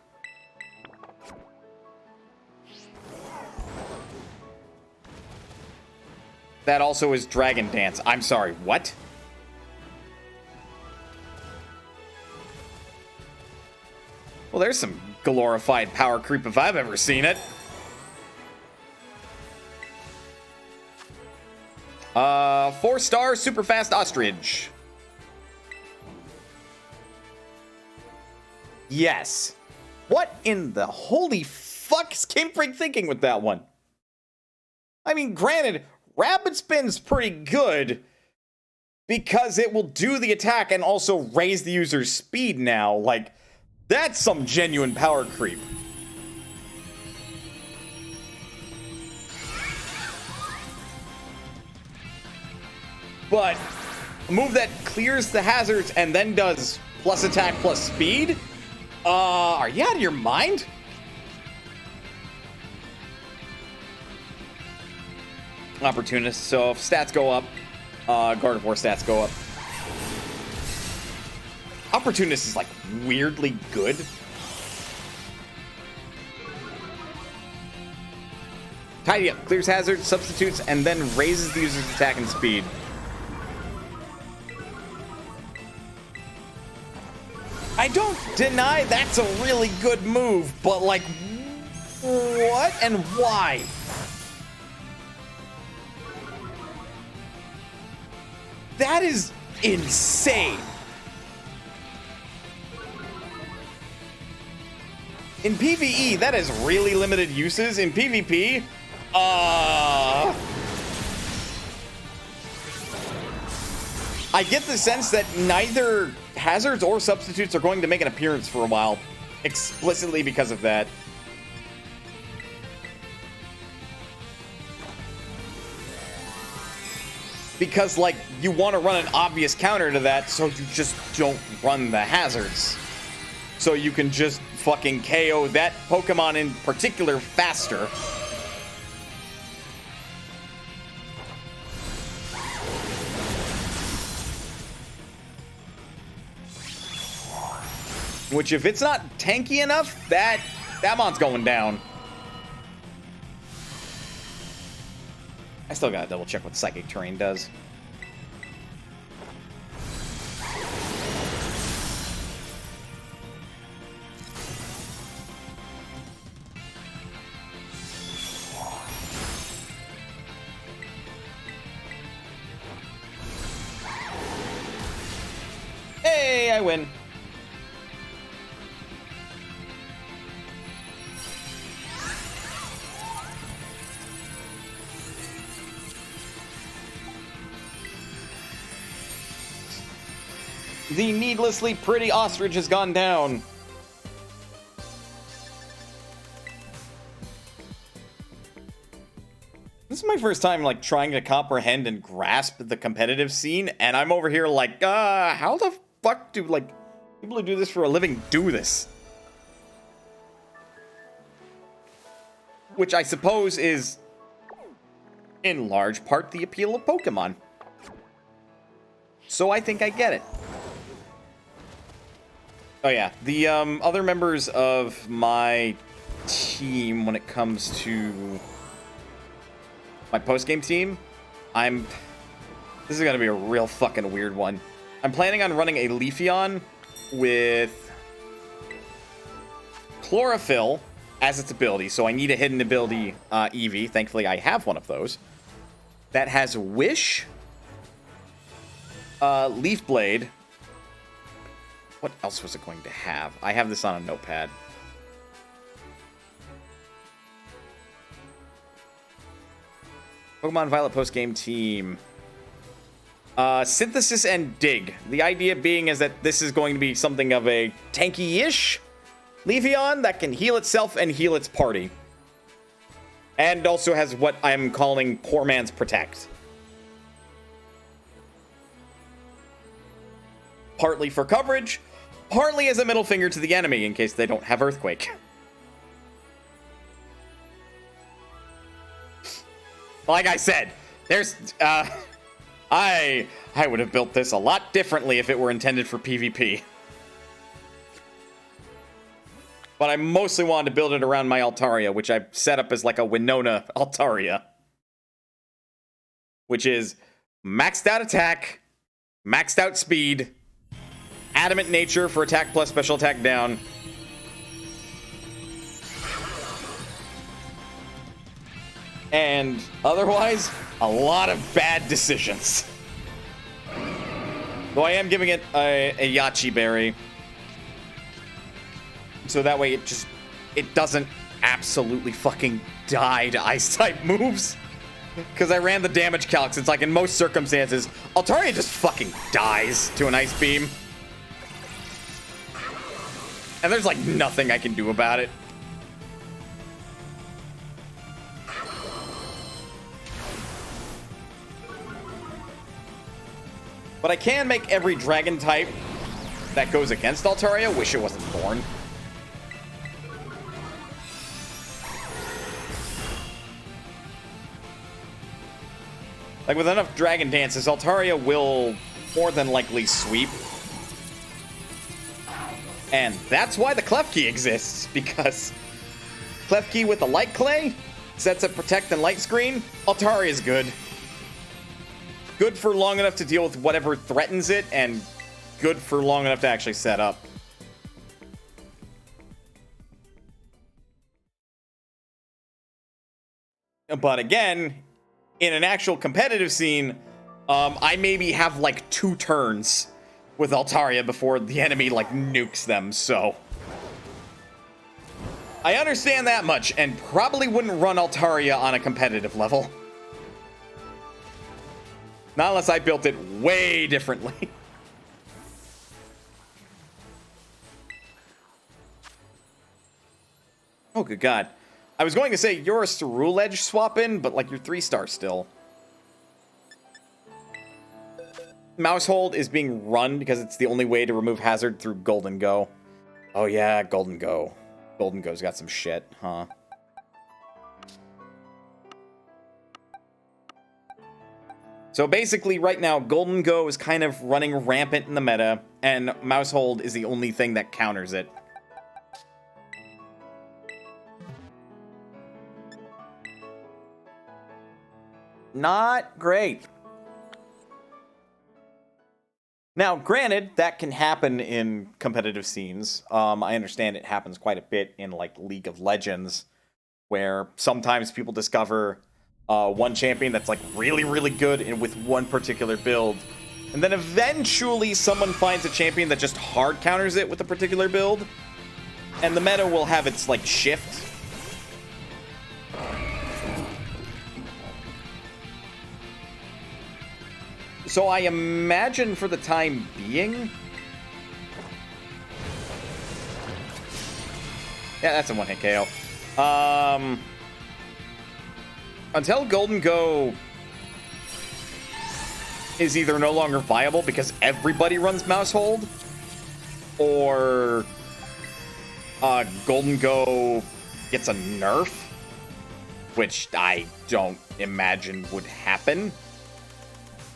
That also is Dragon Dance. I'm sorry, what? Well, there's some glorified power creep if I've ever seen it. 4-star super fast ostrich. Yes. What in the holy fuck is Game Freak thinking with that one? I mean, granted, Rapid Spin's pretty good because it will do the attack and also raise the user's speed now. Like, that's some genuine power creep. But a move that clears the hazards and then does plus attack plus speed? Are you out of your mind? Opportunist. So if stats go up, Gardevoir stats go up. Opportunist is like weirdly good. Tidy up, clears hazards, substitutes, and then raises the user's attack and speed. I don't deny that's a really good move, but like, what and why? That is insane. In PvE, that has really limited uses. In PvP, I get the sense that neither hazards or substitutes are going to make an appearance for a while, explicitly because of that. Because, like, you want to run an obvious counter to that, so you just don't run the hazards. So you can just fucking KO that Pokemon in particular faster. Which, if it's not tanky enough, that mon's going down. I still gotta double check what Psychic Terrain does. Hey, I win. The needlessly pretty ostrich has gone down. This is my first time, like, trying to comprehend and grasp the competitive scene, and I'm over here like, how the fuck do, like, people who do this for a living do this? Which I suppose is, in large part, the appeal of Pokemon. So I think I get it. Oh yeah, the other members of my team when it comes to my post-game team, this is gonna be a real fucking weird one. I'm planning on running a Leafeon with Chlorophyll as its ability, so I need a hidden ability Eevee. Thankfully, I have one of those. That has Wish, Leaf Blade. What else was it going to have? I have this on a notepad. Pokemon Violet post-game team. Synthesis and Dig. The idea being is that this is going to be something of a tanky-ish Leafeon that can heal itself and heal its party. And also has what I'm calling Poor Man's Protect. Partly for coverage, partly as a middle finger to the enemy in case they don't have Earthquake. Like I said, there's, I would have built this a lot differently if it were intended for PvP. But I mostly wanted to build it around my Altaria, which I set up as like a Winona Altaria. Which is maxed out attack, maxed out speed, adamant nature for attack plus special attack down. And otherwise, a lot of bad decisions. Though I am giving it a Yachi Berry. So that way it doesn't absolutely fucking die to Ice-type moves. Because I ran the damage calcs. It's like in most circumstances, Altaria just fucking dies to an Ice Beam. And there's like nothing I can do about it. But I can make every dragon type that goes against Altaria wish it wasn't born. Like, with enough Dragon Dances, Altaria will more than likely sweep. And that's why the Klefki exists, because Klefki with the Light Clay sets up Protect and Light Screen. Altaria is good. Good for long enough to deal with whatever threatens it, and good for long enough to actually set up. But again, in an actual competitive scene, I maybe have like 2 turns with Altaria before the enemy like nukes them, so I understand that much and probably wouldn't run Altaria on a competitive level. Not unless I built it way differently. Oh, good God. I was going to say you're a Cerule Edge swap in, but like you're 3-star still. Mousehold is being run because it's the only way to remove hazard through Golden Go. Oh yeah, Golden Go. Golden Go's got some shit, huh? So basically right now, Golden Go is kind of running rampant in the meta, and Mousehold is the only thing that counters it. Not great. Now, granted, that can happen in competitive scenes. I understand it happens quite a bit in, like, League of Legends, where sometimes people discover one champion that's, like, really, really good and with one particular build. And then eventually someone finds a champion that just hard counters it with a particular build. And the meta will have its, like, shift. So I imagine for the time being... Yeah, that's a one-hit KO. until Golden Go is either no longer viable because everybody runs Mouse Hold, or Golden Go gets a nerf, which I don't imagine would happen,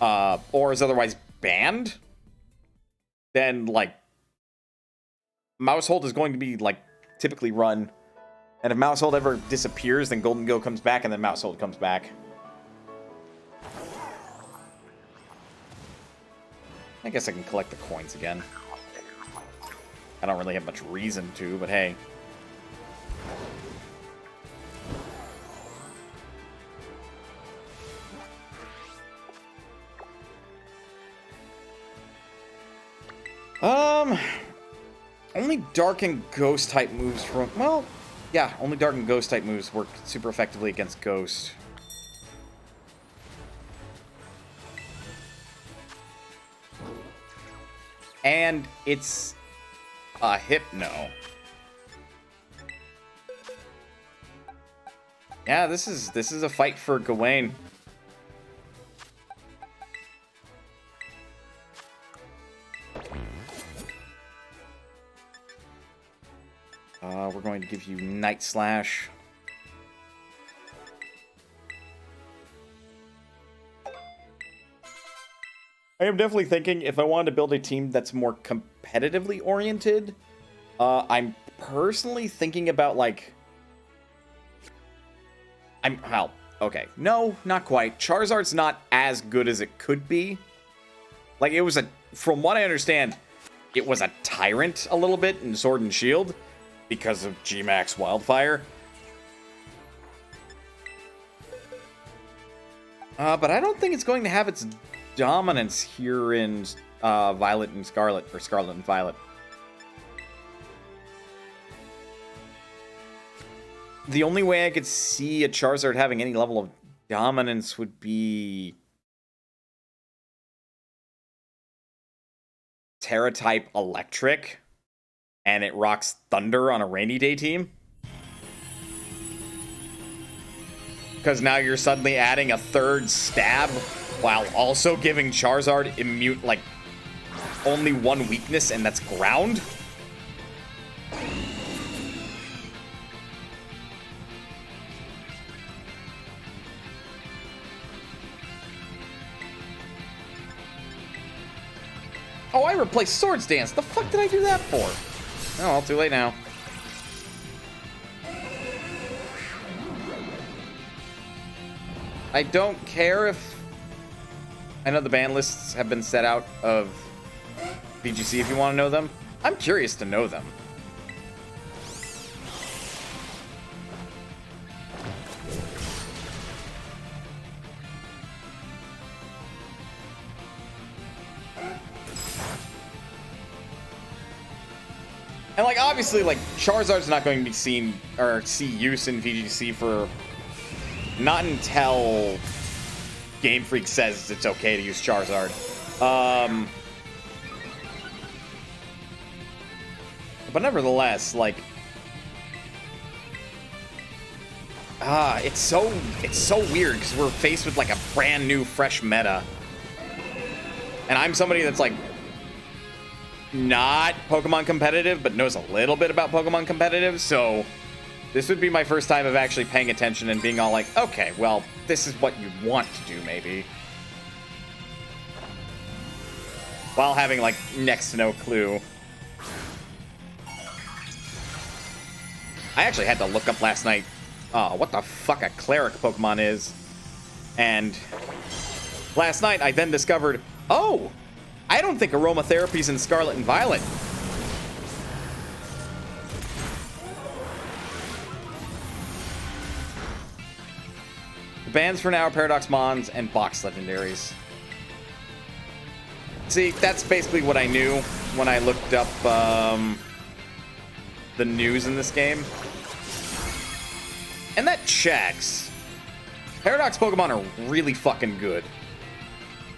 or is otherwise banned, then, like, Mouse Hold is going to be, like, typically run. And if Mouse Hold ever disappears, then Golden Go comes back, and then Mouse Hold comes back. I guess I can collect the coins again. I don't really have much reason to, but hey. Only Dark and Ghost type moves from... Well, yeah, only Dark and Ghost type moves work super effectively against Ghost. And it's a Hypno. Yeah, this is a fight for Gawain. We're going to give you Night Slash. I am definitely thinking if I wanted to build a team that's more competitively oriented, I'm personally thinking about, like... Well, okay. No, not quite. Charizard's not as good as it could be. Like, it was a... From what I understand, it was a tyrant a little bit in Sword and Shield because of G-Max Wildfire. But I don't think it's going to have its dominance here in Violet and Scarlet, or Scarlet and Violet. The only way I could see a Charizard having any level of dominance would be Terra-type Electric, and it rocks Thunder on a Rainy Day team. Because now you're suddenly adding a third stab while also giving Charizard immune, like, only one weakness, and that's ground. Oh, I replaced Swords Dance. The fuck did I do that for? Oh, well, too late now. I don't care if... I know the ban lists have been set out of VGC if you want to know them. I'm curious to know them. And, like, obviously, like, Charizard's not going to be seen or see use in VGC for not until Game Freak says it's okay to use Charizard. But nevertheless, like, it's so weird because we're faced with, like, a brand new, fresh meta, and I'm somebody that's, like, not Pokemon competitive, but knows a little bit about Pokemon competitive, so this would be my first time of actually paying attention and being all like, okay, well, this is what you want to do, maybe. While having, like, next to no clue. I actually had to look up last night what the fuck a cleric Pokemon is. And last night I then discovered, oh, I don't think aromatherapy's in Scarlet and Violet. The bans for now are Paradox Mons and Box Legendaries. See, that's basically what I knew when I looked up the news in this game. And that checks. Paradox Pokemon are really fucking good.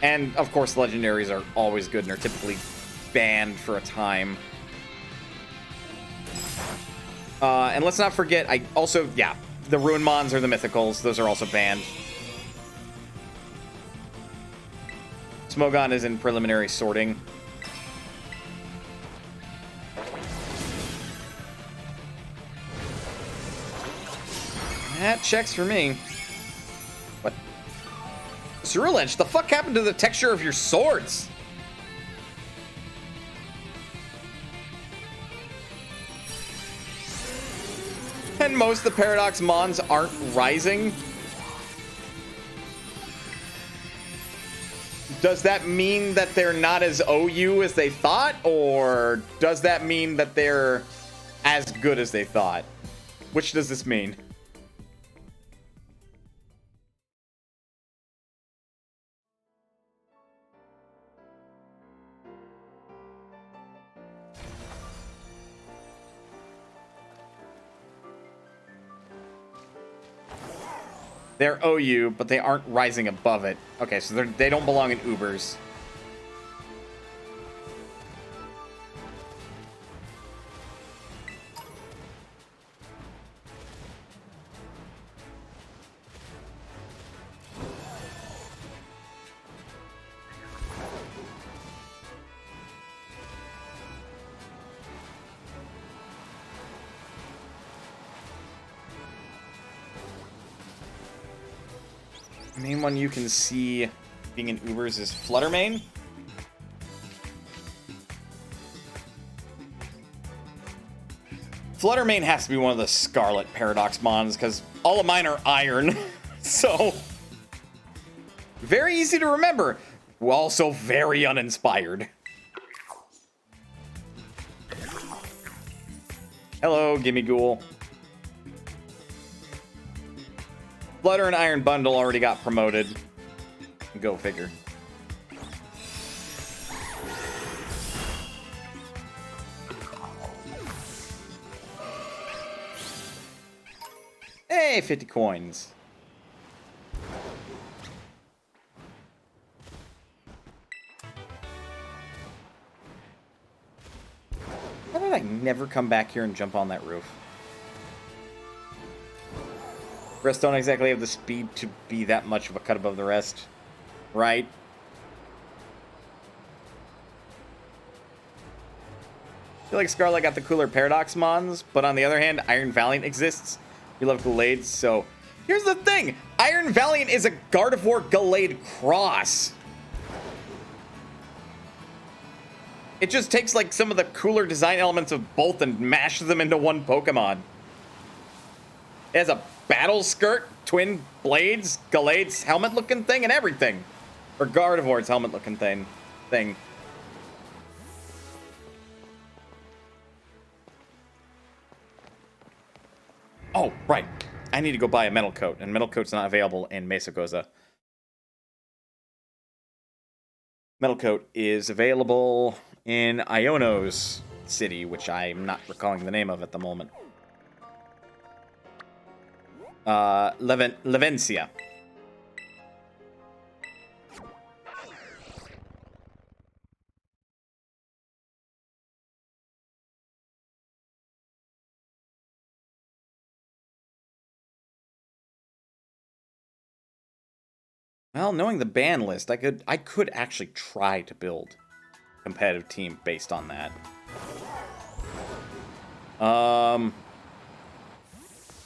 And, of course, Legendaries are always good and are typically banned for a time. And let's not forget, I also, yeah, the Ruin Mons or the Mythicals. Those are also banned. Smogon is in preliminary sorting. That checks for me. What? Cerulench, the fuck happened to the texture of your swords? And most of the Paradox Mons aren't rising. Does that mean that they're not as OU as they thought? Or does that mean that they're as good as they thought? Which does this mean? They're OU, but they aren't rising above it. Okay, so they don't belong in Ubers. The main one you can see being in Ubers is Fluttermane. Fluttermane has to be one of the Scarlet Paradox Mons, because all of mine are iron. So, very easy to remember. Also very uninspired. Hello, Gimme Ghoul. Flutter and Iron Bundle already got promoted. Go figure. Hey, 50 coins. How did I never come back here and jump on that roof? Rest don't exactly have the speed to be that much of a cut above the rest, right? I feel like Scarlet got the cooler Paradox Mons, but on the other hand, Iron Valiant exists. We love Gallades, so... Here's the thing! Iron Valiant is a Gardevoir Gallade cross. It just takes, like, some of the cooler design elements of both and mashes them into one Pokemon. It has a battle skirt, twin blades, Gallade's helmet-looking thing, and everything. Or Gardevoir's helmet-looking thing. Oh, right. I need to go buy a Metal Coat, and Metal Coat's not available in Mesagoza. Metal Coat is available in Iono's city, which I'm not recalling the name of at the moment. Levencia. Well, knowing the ban list, I could actually try to build a competitive team based on that.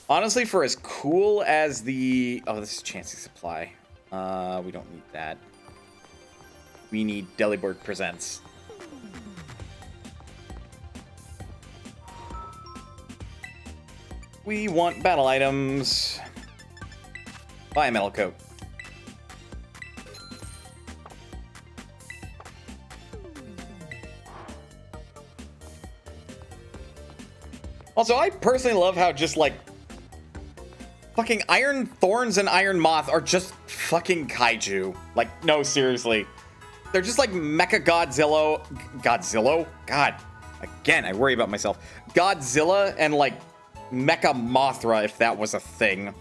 Honestly, for as cool as the... Oh, this is Chansey Supply. We don't need that. We need Delibird Presents. We want battle items. Buy a Metal Coat. Also, I personally love how just, like, fucking Iron Thorns and Iron Moth are just fucking kaiju. Like, no, seriously. They're just like Mecha Godzilla. Godzilla? God. Again, I worry about myself. Godzilla and, like, Mecha Mothra, if that was a thing.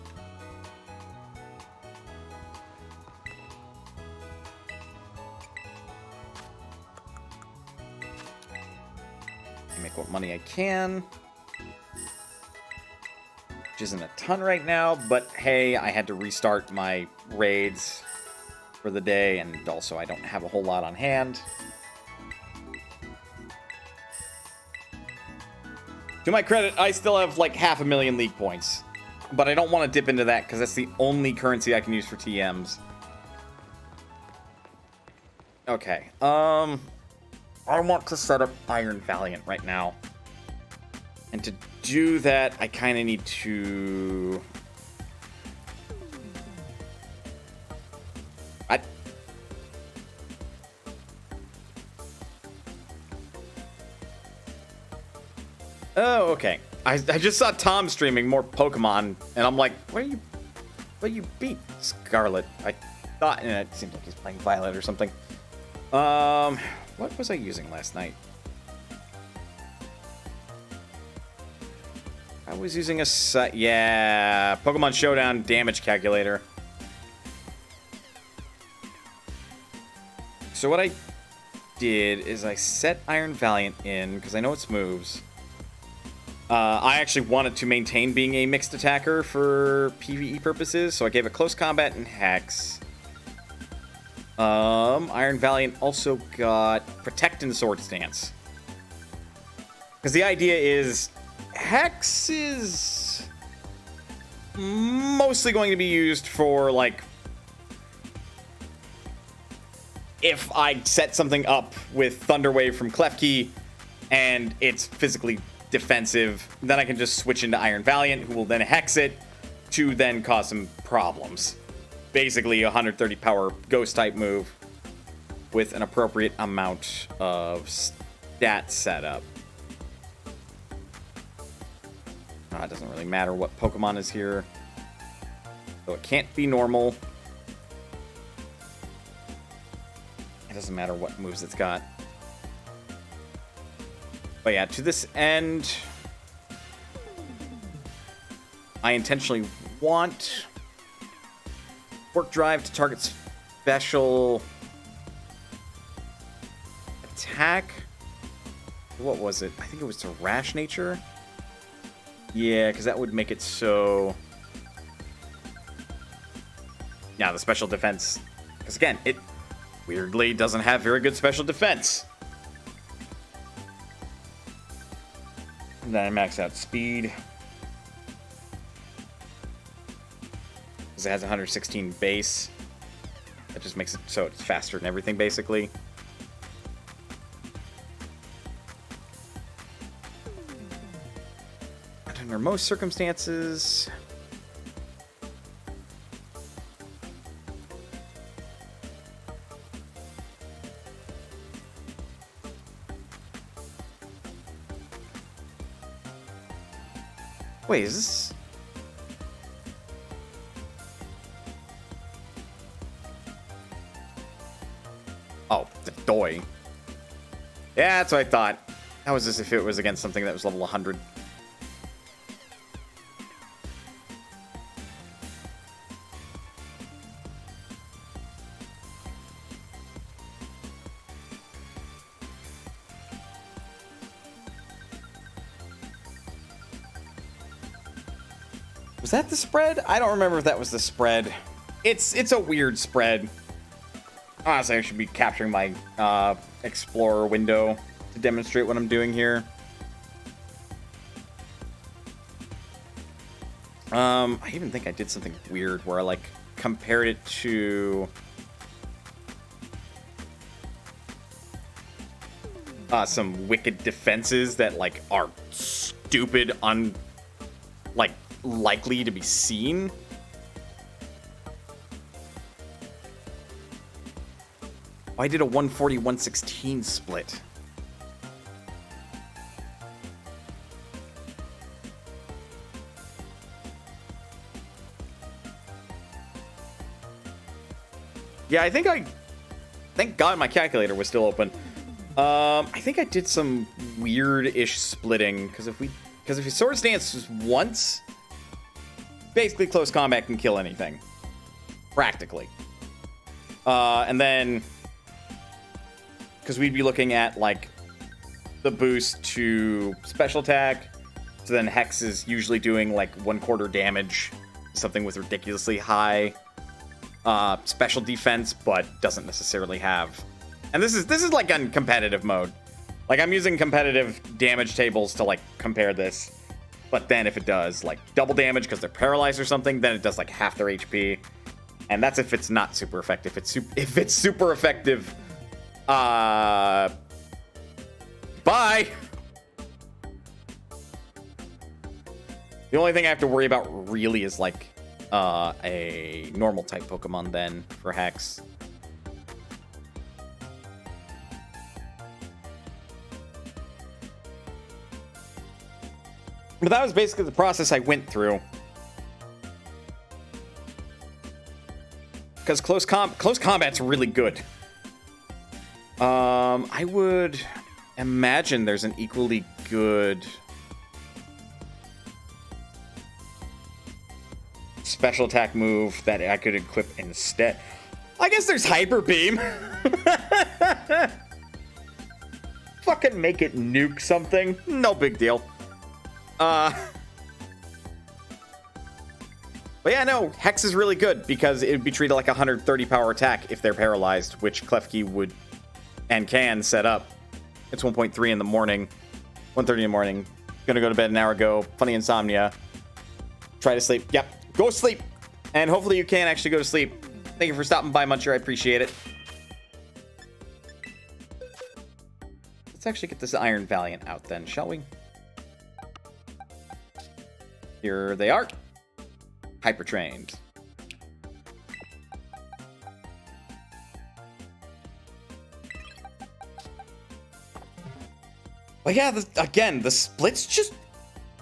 Make what money I can. which isn't a ton right now, but hey, I had to restart my raids for the day, and also I don't have a whole lot on hand. To my credit, I still have like 500,000 league points, but I don't want to dip into that because that's the only currency I can use for TMs. Okay, I want to set up Iron Valiant right now. And to do that, I kind of need to... Oh, okay. I just saw Tom streaming more Pokemon, and I'm like, what you beat Scarlet? I thought, and it seems like he's playing Violet or something. What was I using last night? I was using a Pokemon Showdown damage calculator. So what I did is I set Iron Valiant in because I know its moves. I actually wanted to maintain being a mixed attacker for PvE purposes, so I gave it Close Combat and Hex. Iron Valiant also got Protect and Sword Stance. Because the idea is Hex is mostly going to be used for, like, if I set something up with Thunder Wave from Klefki and it's physically defensive, then I can just switch into Iron Valiant, who will then Hex it to then cause some problems. Basically, a 130 power Ghost type move with an appropriate amount of stat setup. It doesn't really matter what Pokemon is here. So it can't be normal. It doesn't matter what moves it's got. But yeah, to this end, I intentionally want Work Drive to target special attack. What was it? I think it was to Rash Nature. Yeah, because that would make it so... Yeah, the special defense. Because again, it weirdly doesn't have very good special defense. And then I max out speed. Because it has 116 base. That just makes it so it's faster than everything, basically. And under most circumstances... Wait, is this... Oh, the Doi. Yeah, that's what I thought. That was as if it was against something that was level 100. Was that the spread? I don't remember if that was the spread. It's a weird spread. Honestly, I should be capturing my Explorer window to demonstrate what I'm doing here. I even think I did something weird where I, like, compared it to... some wicked defenses that, like, are stupid, likely to be seen. I did a 140-116 split. Yeah, thank God my calculator was still open. I think I did some weird-ish splitting, because if you Sword Stance once, basically Close Combat can kill anything. Practically. And then, because we'd be looking at, like, the boost to Special Attack, So then Hex is usually doing like 1/4 damage, something with ridiculously high special defense, but doesn't necessarily have. And this is like on competitive mode. Like I'm using competitive damage tables to like compare this. But then if it does like double damage because they're paralyzed or something, then it does like half their HP. And that's if it's not super effective. If it's super effective, bye. The only thing I have to worry about really is like a normal type Pokemon then for Hex. But that was basically the process I went through. Because close combat's really good. I would imagine there's an equally good special attack move that I could equip instead. I guess there's Hyper Beam. Fucking make it nuke something. No big deal. But yeah, no, Hex is really good because it would be treated like a 130 power attack if they're paralyzed, which Klefki would and can set up. It's 1.3 in the morning, 1:30 in the morning. Gonna go to bed an hour ago. Funny insomnia. Try to sleep. Yep, go sleep. And hopefully you can actually go to sleep. Thank you for stopping by, Muncher. I appreciate it. Let's actually get this Iron Valiant out then, shall we? Here they are. Hyper trained. But yeah, again, the split's just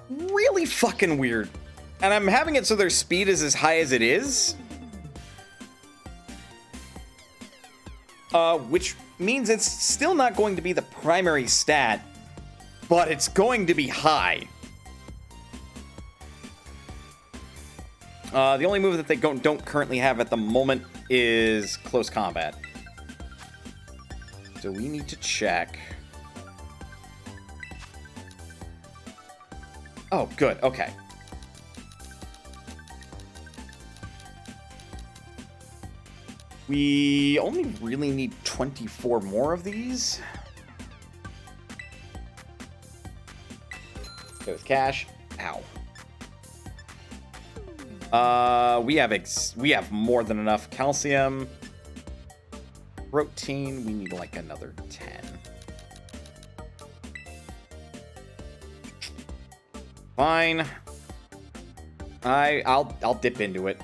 really fucking weird. And I'm having it so their speed is as high as it is. Which means it's still not going to be the primary stat, but it's going to be high. The only move that they don't currently have at the moment is close combat. So we need to check. Oh, good. Okay. We only really need 24 more of these. Go with cash. Ow. We have more than enough calcium. Protein, we need like another 10. Fine. I'll dip into it.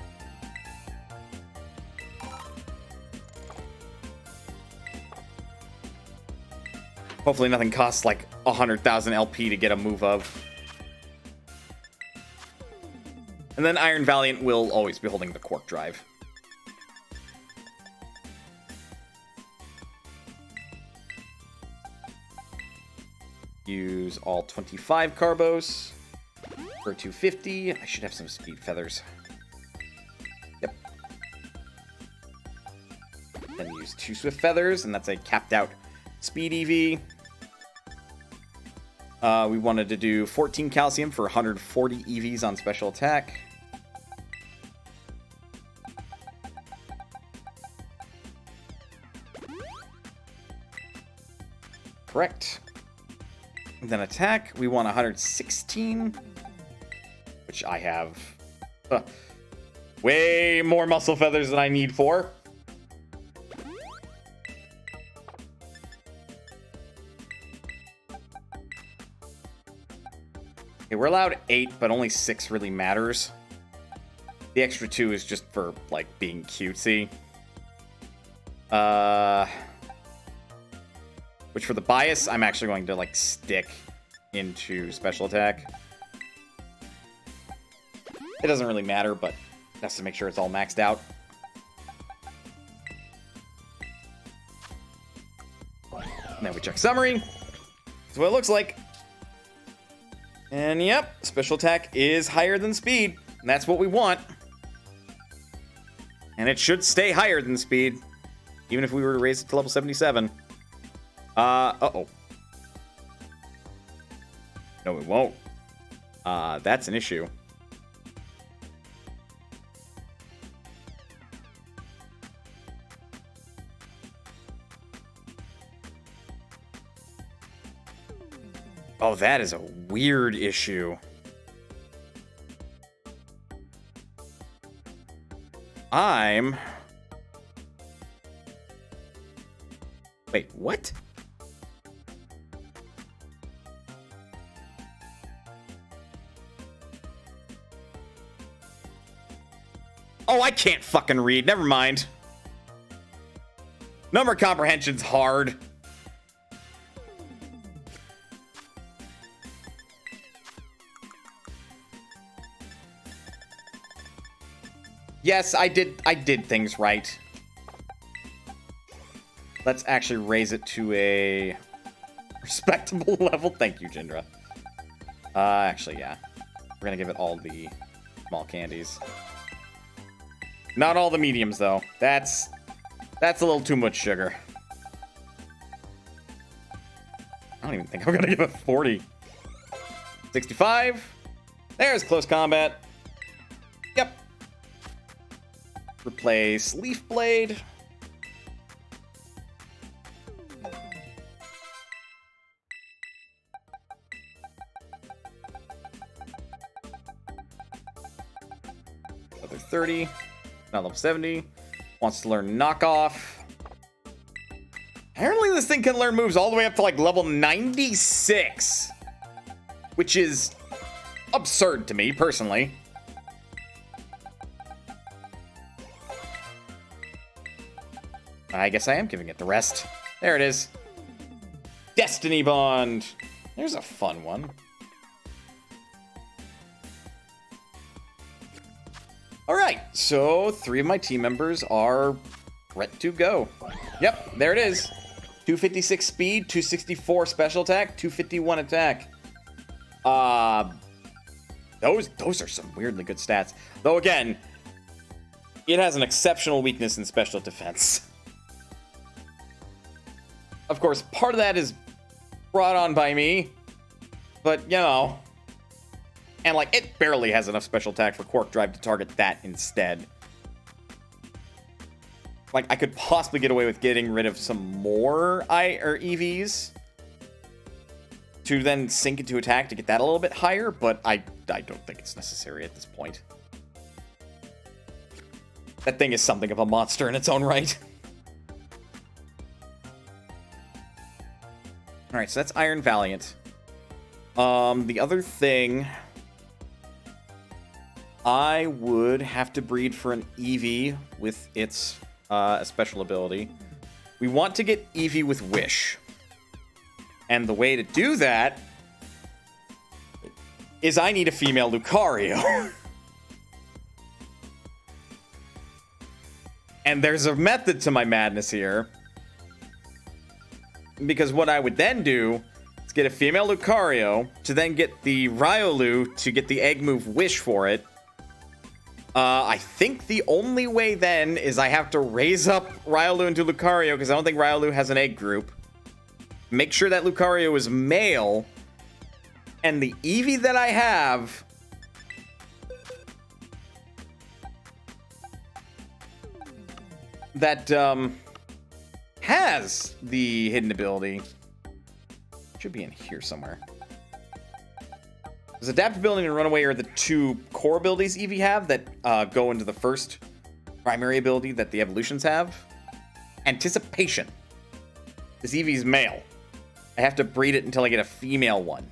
Hopefully nothing costs like 100,000 LP to get a move of. And then Iron Valiant will always be holding the Quark Drive. Use all 25 Carbos for 250. I should have some Speed Feathers. Yep. Then use 2 Swift Feathers, and that's a capped out Speed EV. We wanted to do 14 Calcium for 140 EVs on special attack. Correct. And then attack, we want 116, which I have way more muscle feathers than I need for. Okay, we're allowed 8, but only 6 really matters. The extra 2 is just for, like, being cutesy. Which for the bias, I'm actually going to, like, stick into special attack. It doesn't really matter, but just to make sure it's all maxed out. And then we check summary. That's what it looks like. And yep, special attack is higher than speed. And that's what we want. And it should stay higher than speed, even if we were to raise it to level 77. Uh-oh. No, it won't. That's an issue. Oh, that is a weird issue. Wait, what? Oh, I can't fucking read. Never mind. Number comprehension's hard. Yes, I did things right. Let's actually raise it to a respectable level. Thank you, Jindra. Actually, yeah. We're gonna give it all the small candies. Not all the mediums, though. That's a little too much sugar. I don't even think I'm gonna give it 40. 65. There's close combat. Yep. Replace Leaf Blade. Another 30. Now level 70. Wants to learn Knockoff. Apparently this thing can learn moves all the way up to like level 96. Which is absurd to me, personally. I guess I am giving it the rest. There it is. Destiny Bond. There's a fun one. Alright, so 3 of my team members are ready to go. Yep, there it is. 256 speed, 264 special attack, 251 attack. Those are some weirdly good stats. Though again, it has an exceptional weakness in special defense. Of course, part of that is brought on by me, but you know, and like it barely has enough special attack for Quark Drive to target that instead. Like I could possibly get away with getting rid of some more EVs to then sink into attack to get that a little bit higher, but I don't think it's necessary at this point. That thing is something of a monster in its own right. Alright, so that's Iron Valiant. The other thing, I would have to breed for an Eevee with its special ability. We want to get Eevee with Wish. And the way to do that is I need a female Lucario. And there's a method to my madness here. Because what I would then do is get a female Lucario to then get the Riolu to get the egg move Wish for it. I think the only way then is I have to raise up Riolu into Lucario because I don't think Riolu has an egg group. Make sure that Lucario is male. And the Eevee that I have that has the hidden ability should be in here somewhere. Because adaptability and runaway are the 2 core abilities Eevee have that go into the first primary ability that the evolutions have. Anticipation. This Eevee's male. I have to breed it until I get a female one.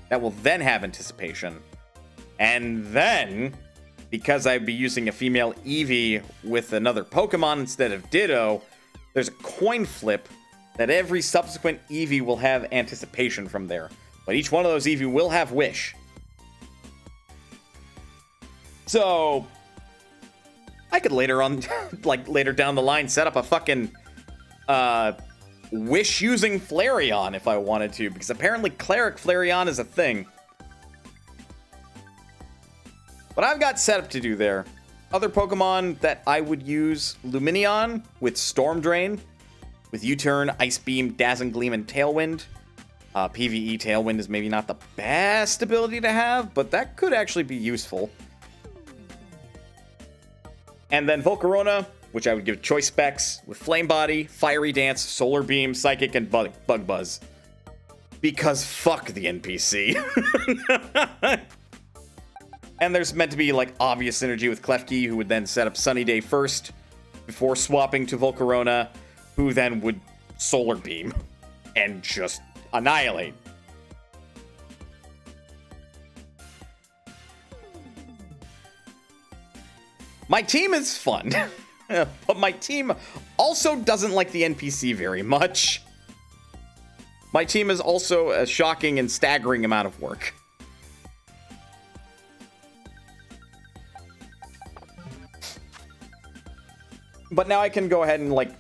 That will then have anticipation. And then, because I'd be using a female Eevee with another Pokemon instead of Ditto, there's a coin flip that every subsequent Eevee will have anticipation from there. But each one of those Eevee will have Wish. So, I could later on, like later down the line, set up a fucking Wish using Flareon if I wanted to, because apparently Cleric Flareon is a thing. But I've got setup to do there. Other Pokemon that I would use, Lumineon with Storm Drain, with U-Turn, Ice Beam, Dazzling Gleam, and Tailwind. PvE Tailwind is maybe not the best ability to have, but that could actually be useful. And then Volcarona, which I would give choice specs with Flame Body, Fiery Dance, Solar Beam, Psychic, and Bug Buzz. Because fuck the NPC. And there's meant to be like obvious synergy with Klefki, who would then set up Sunny Day first before swapping to Volcarona, who then would Solar Beam and just annihilate. My team is fun, but my team also doesn't like the NPC very much. My team is also a shocking and staggering amount of work. But now I can go ahead and, like,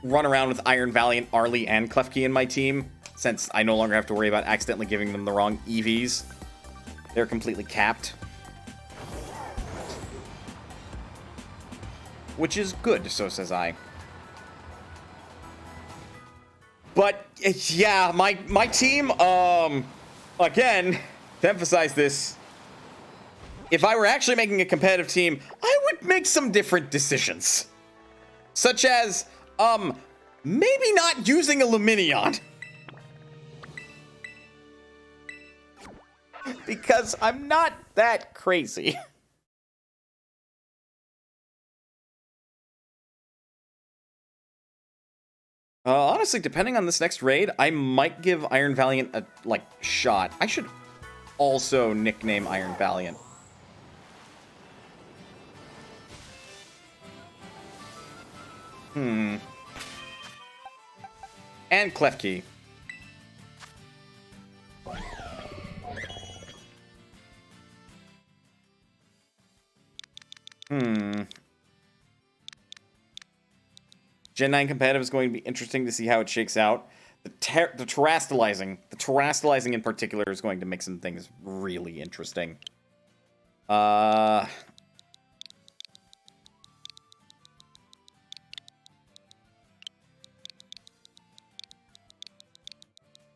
run around with Iron Valiant, Arlie, and Klefki in my team, since I no longer have to worry about accidentally giving them the wrong EVs. They're completely capped. Which is good, so says I. But, yeah, my team, again, to emphasize this, if I were actually making a competitive team, I would make some different decisions. Such as, maybe not using a Luminion. Because I'm not that crazy. Honestly, depending on this next raid, I might give Iron Valiant a, shot. I should also nickname Iron Valiant. And Klefki. Gen 9 competitive is going to be interesting to see how it shakes out. The terastallizing in particular is going to make some things really interesting.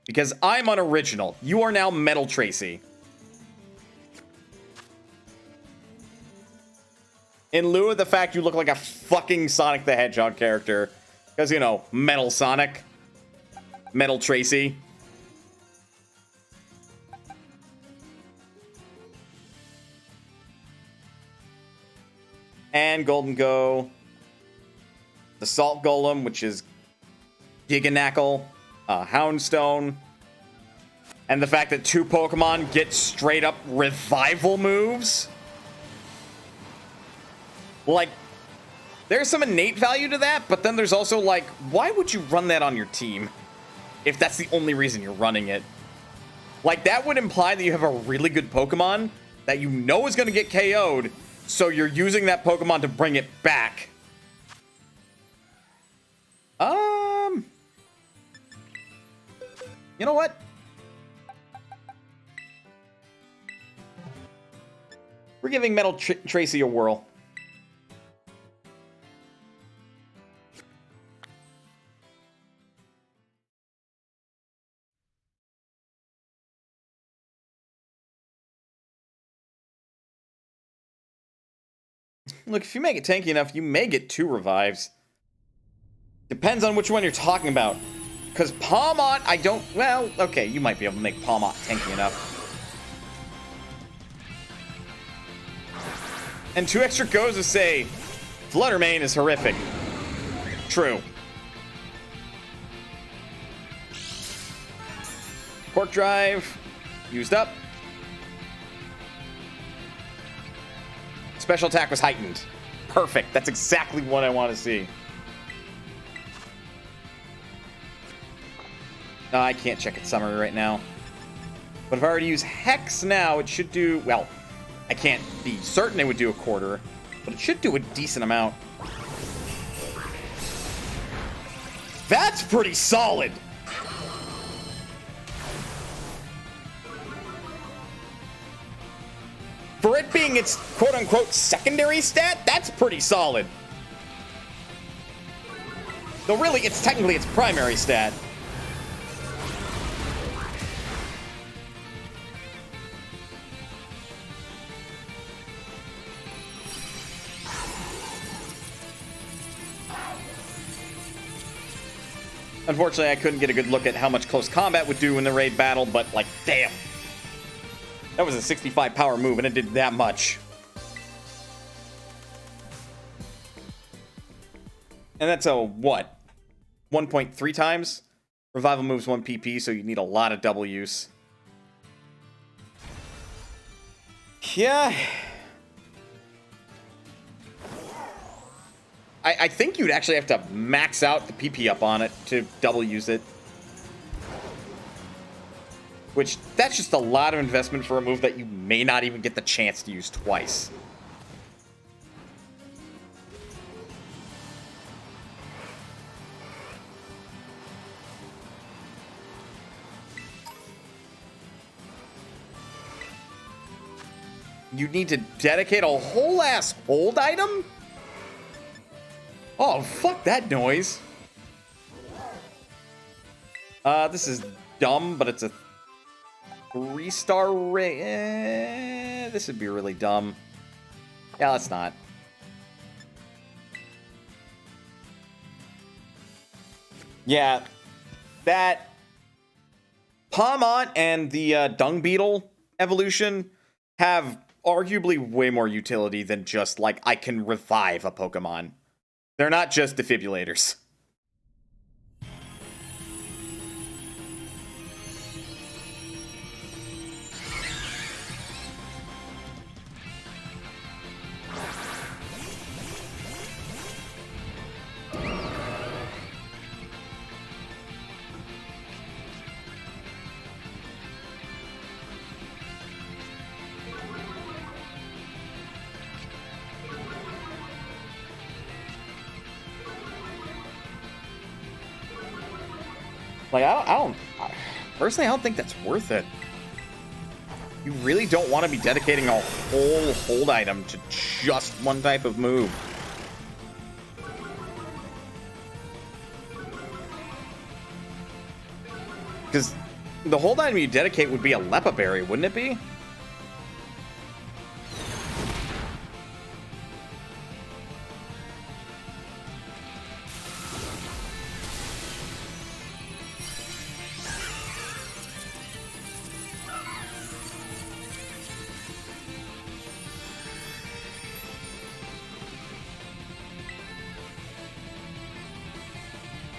Because I'm unoriginal. You are now Metal Tracy. In lieu of the fact you look like a fucking Sonic the Hedgehog character. Because, you know, Metal Sonic. Metal Tracy. And Golden Go. The Salt Golem, which is Giganackle. Houndstone. And the fact that 2 Pokemon get straight up revival moves. Like, there's some innate value to that, but then there's also, like, why would you run that on your team if that's the only reason you're running it? Like, that would imply that you have a really good Pokemon that you know is going to get KO'd, so you're using that Pokemon to bring it back. You know what? We're giving Metal Tracy a whirl. Look, if you make it tanky enough, you may get 2 revives. Depends on which one you're talking about. Because Palmont, I don't... Well, okay, you might be able to make Palmont tanky enough. And 2 extra goes to say, Fluttermane is horrific. True. Quark Drive, used up. Special attack was heightened. Perfect, that's exactly what I want to see. No, I can't check its summary right now. But if I were to use Hex now, it should do... Well, I can't be certain it would do a quarter, but it should do a decent amount. That's pretty solid! For it being its quote-unquote secondary stat, that's pretty solid. Though really, it's technically its primary stat. Unfortunately, I couldn't get a good look at how much close combat would do in the raid battle, but, like, damn. That was a 65 power move, and it did that much. And that's a, what? 1.3 times? Revival moves 1 PP, so you need a lot of double use. Yeah. I think you'd actually have to max out the PP up on it to double use it. Which, that's just a lot of investment for a move that you may not even get the chance to use twice. You need to dedicate a whole ass hold item? Oh, fuck that noise. This is dumb, but it's a 3-star rate. This would be really dumb. Yeah, let's not. Yeah, that Palmont and the Dung Beetle evolution have arguably way more utility than just, like, I can revive a Pokemon. They're not just defibrillators. Like, personally, I don't think that's worth it. You really don't want to be dedicating a whole hold item to just one type of move. Because the hold item you dedicate would be a Lepa Berry, wouldn't it be?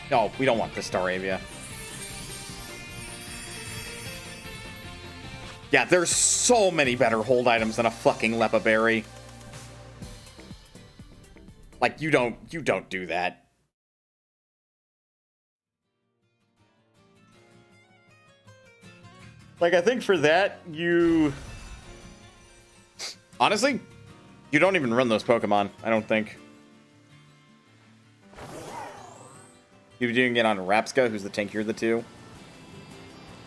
No, we don't want the Staravia. Yeah, there's so many better hold items than a fucking Lepa Berry. Like, you don't do that. Like, I think for that, you... Honestly, you don't even run those Pokemon, I don't think. You're doing it on Rapska, who's the tankier of the two.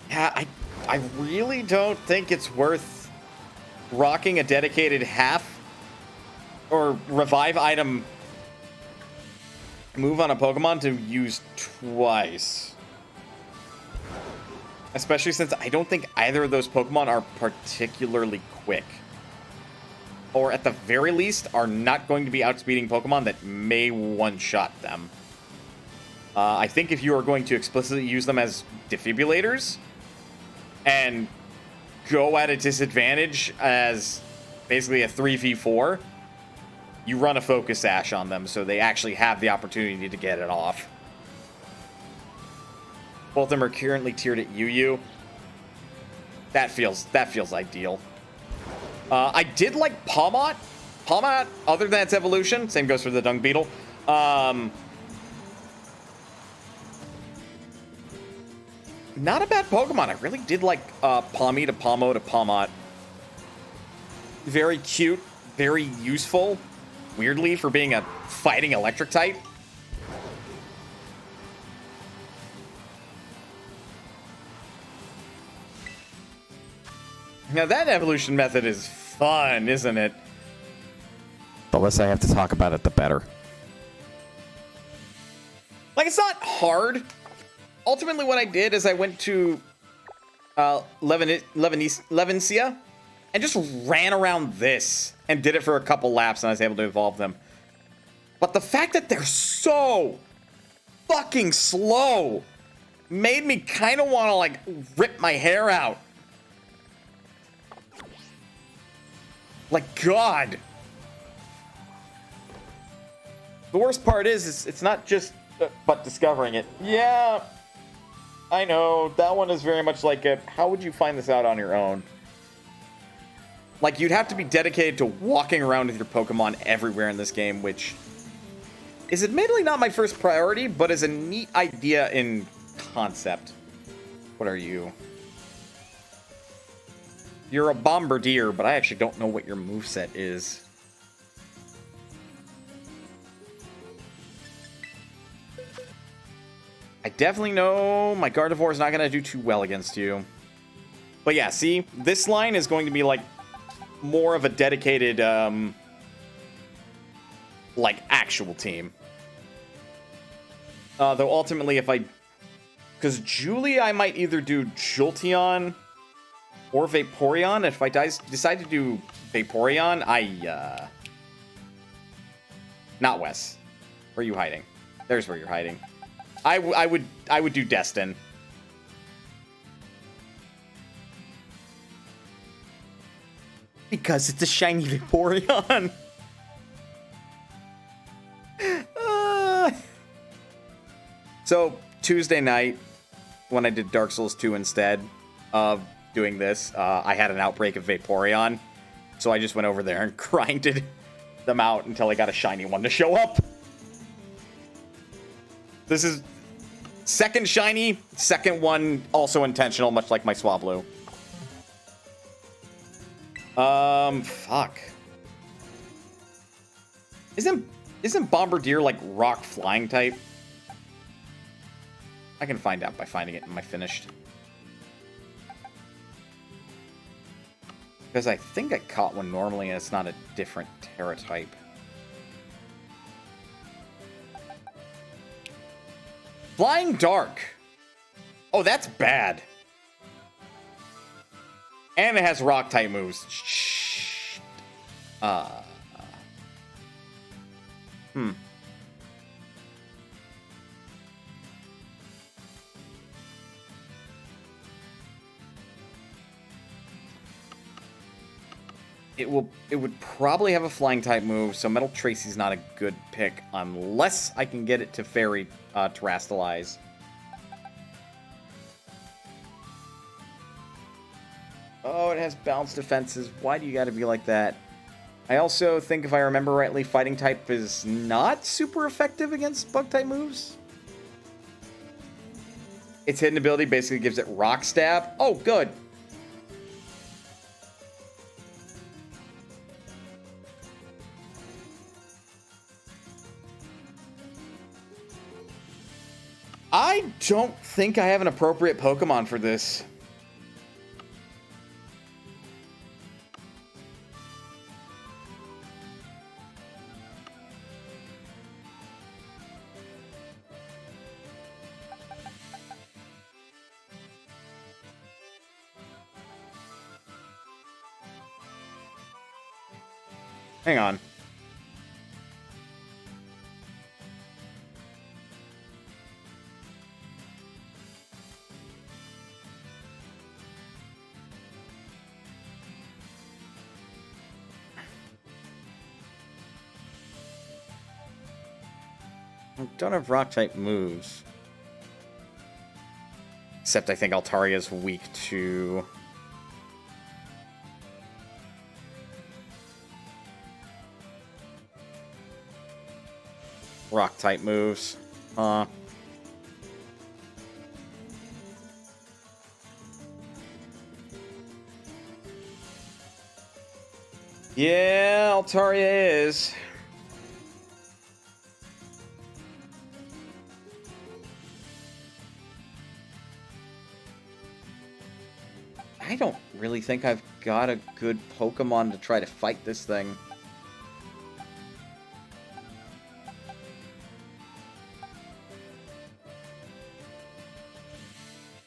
Yeah, I really don't think it's worth rocking a dedicated half or revive item move on a Pokemon to use twice. Especially since I don't think either of those Pokemon are particularly quick. Or at the very least, are not going to be outspeeding Pokemon that may one-shot them. I think if you are going to explicitly use them as defibrillators and go at a disadvantage as basically a 3v4, you run a Focus Sash on them so they actually have the opportunity to get it off. Both of them are currently tiered at UU. That feels ideal. I did like Palmont. Palmont, other than its evolution, same goes for the Dung Beetle. Not a bad Pokemon. I really did like Palmy to Palmo to Palmont. Very cute, very useful. Weirdly, for being a fighting electric type. Now that evolution method is fun, isn't it? The less I have to talk about it, the better. Like, it's not hard. Ultimately, what I did is I went to Levencia and just ran around this and did it for a couple laps, and I was able to evolve them. But the fact that they're so fucking slow made me kind of want to, like, rip my hair out. Like, God. The worst part is it's not just but discovering it. Yeah, I know. That one is very much like a, how would you find this out on your own? Like, you'd have to be dedicated to walking around with your Pokemon everywhere in this game, which is admittedly not my first priority, but is a neat idea in concept. What are you? You're a Bombardier, but I actually don't know what your moveset is. I definitely know my Gardevoir is not going to do too well against you. But yeah, see, this line is going to be like more of a dedicated, like, actual team. Though ultimately, if I... Because Julie, I might either do Jolteon or Vaporeon. If I decide to do Vaporeon, Not Wes. Where are you hiding? There's where you're hiding. I would do Destin. Because it's a shiny Vaporeon. So, Tuesday night, when I did Dark Souls 2 instead of doing this, I had an outbreak of Vaporeon. So I just went over there and grinded them out until I got a shiny one to show up. This is second shiny, second one also intentional, much like my Swablu. Fuck. Isn't Bombardier like rock flying type? I can find out by finding it in my finished. Because I think I caught one normally and it's not a different Terra type. Flying Dark. Oh, that's bad. And it has rock type moves. It would probably have a flying type move, so Metal Tracy's not a good pick unless I can get it to Fairy Terrastalize. Oh, it has balanced defenses. Why do you gotta be like that? I also think, if I remember rightly, fighting type is not super effective against bug type moves. Its hidden ability basically gives it Rock Stab. Oh, good. I don't think I have an appropriate Pokemon for this. Hang on. I don't have rock-type moves. Except I think Altaria's weak to... rock-type moves. Yeah, Altaria is. I don't really think I've got a good Pokemon to try to fight this thing.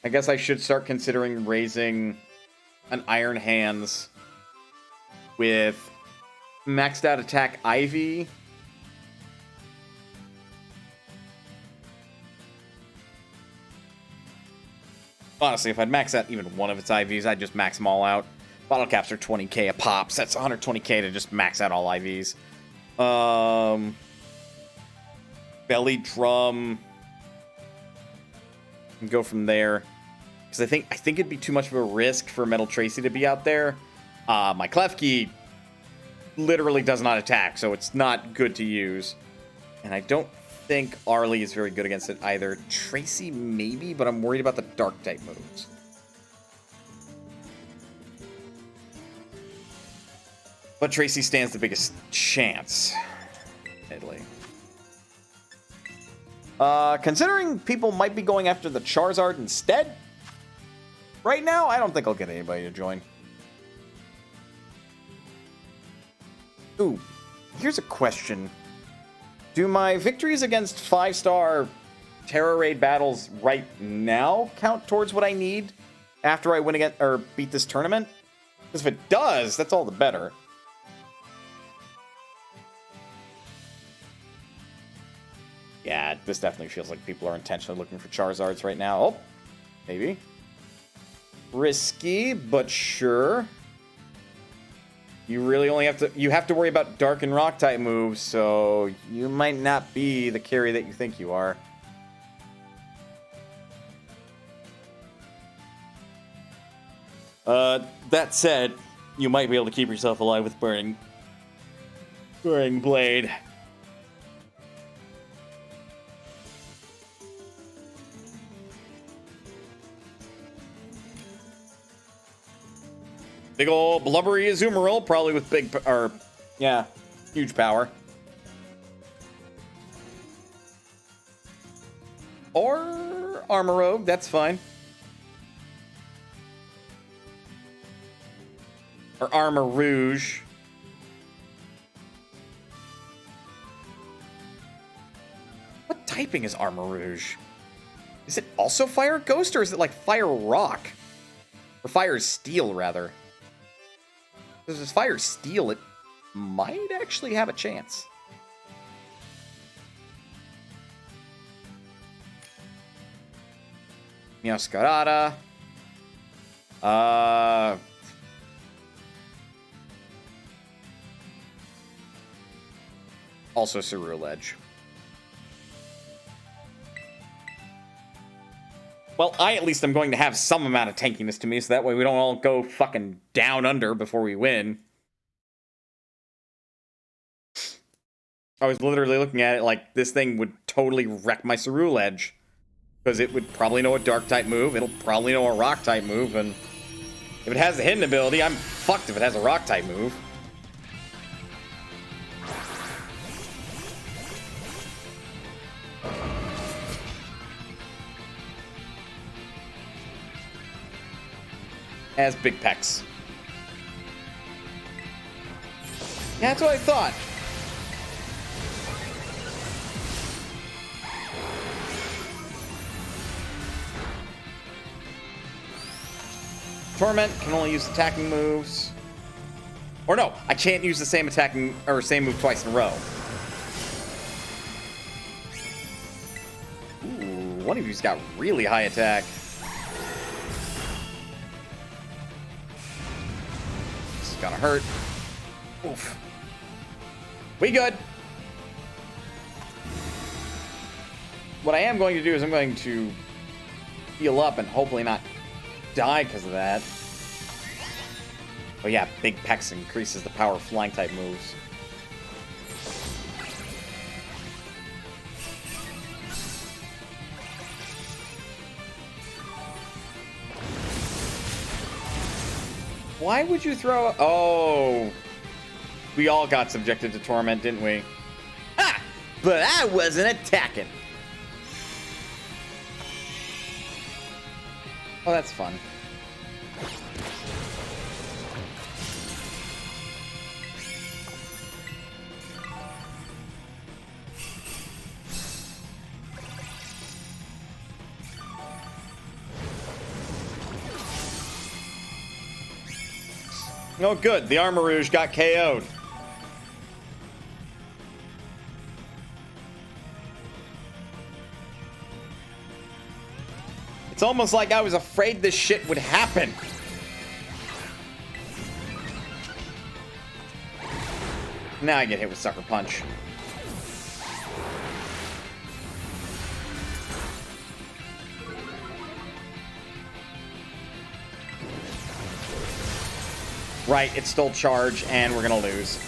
I guess I should start considering raising an Iron Hands with maxed out attack Ivy. Honestly, if I'd max out even one of its IVs, I'd just max them all out. Bottle caps are 20k a pop, so that's 120k to just max out all IVs. Belly drum. And go from there. Because I think it'd be too much of a risk for Metal Tracy to be out there. My Klefki literally does not attack, so it's not good to use. And I don't think Arlie is very good against it either. Tracy maybe, but I'm worried about the dark type moves. But Tracy stands the biggest chance. Admittedly. Considering people might be going after the Charizard instead, right now, I don't think I'll get anybody to join. Ooh, here's a question. Do my victories against 5-star Terra Raid battles right now count towards what I need after I win again or beat this tournament? Because if it does, that's all the better. Yeah, this definitely feels like people are intentionally looking for Charizards right now. Oh, maybe. Risky, but sure. You really only have to worry about Dark and Rock type moves, so you might not be the carry that you think you are. That said, you might be able to keep yourself alive with Burning Blade. Big ol' blubbery Azumarill, probably with huge power. Or Armorogue, that's fine. Or Armor Rouge. What typing is Armor Rouge? Is it also Fire Ghost, or is it like Fire Rock? Or Fire Steel, rather. Because if it's Fire Steel, it might actually have a chance. Meowscarada. Also Ceruledge. Well, I at least am going to have some amount of tankiness to me, so that way we don't all go fucking down under before we win. I was literally looking at it like this thing would totally wreck my Ceruledge. Because it would probably know a Dark-type move, it'll probably know a Rock-type move, and if it has a hidden ability, I'm fucked if it has a Rock-type move. Has big pecs. Yeah, that's what I thought. Torment can only use attacking moves. Or no, I can't use the same attacking or same move twice in a row. Ooh, one of you's got really high attack. This is gonna hurt. Oof. We good. What I am going to do is I'm going to heal up and hopefully not die because of that. Oh yeah, big pecs increases the power of flying type moves. Why would you throw... Oh. We all got subjected to torment, didn't we? Ha! But I wasn't attacking. Oh, that's fun. Oh, good. The Armor Rouge got KO'd. It's almost like I was afraid this shit would happen. Now I get hit with Sucker Punch. Right, it stole charge, and we're gonna lose.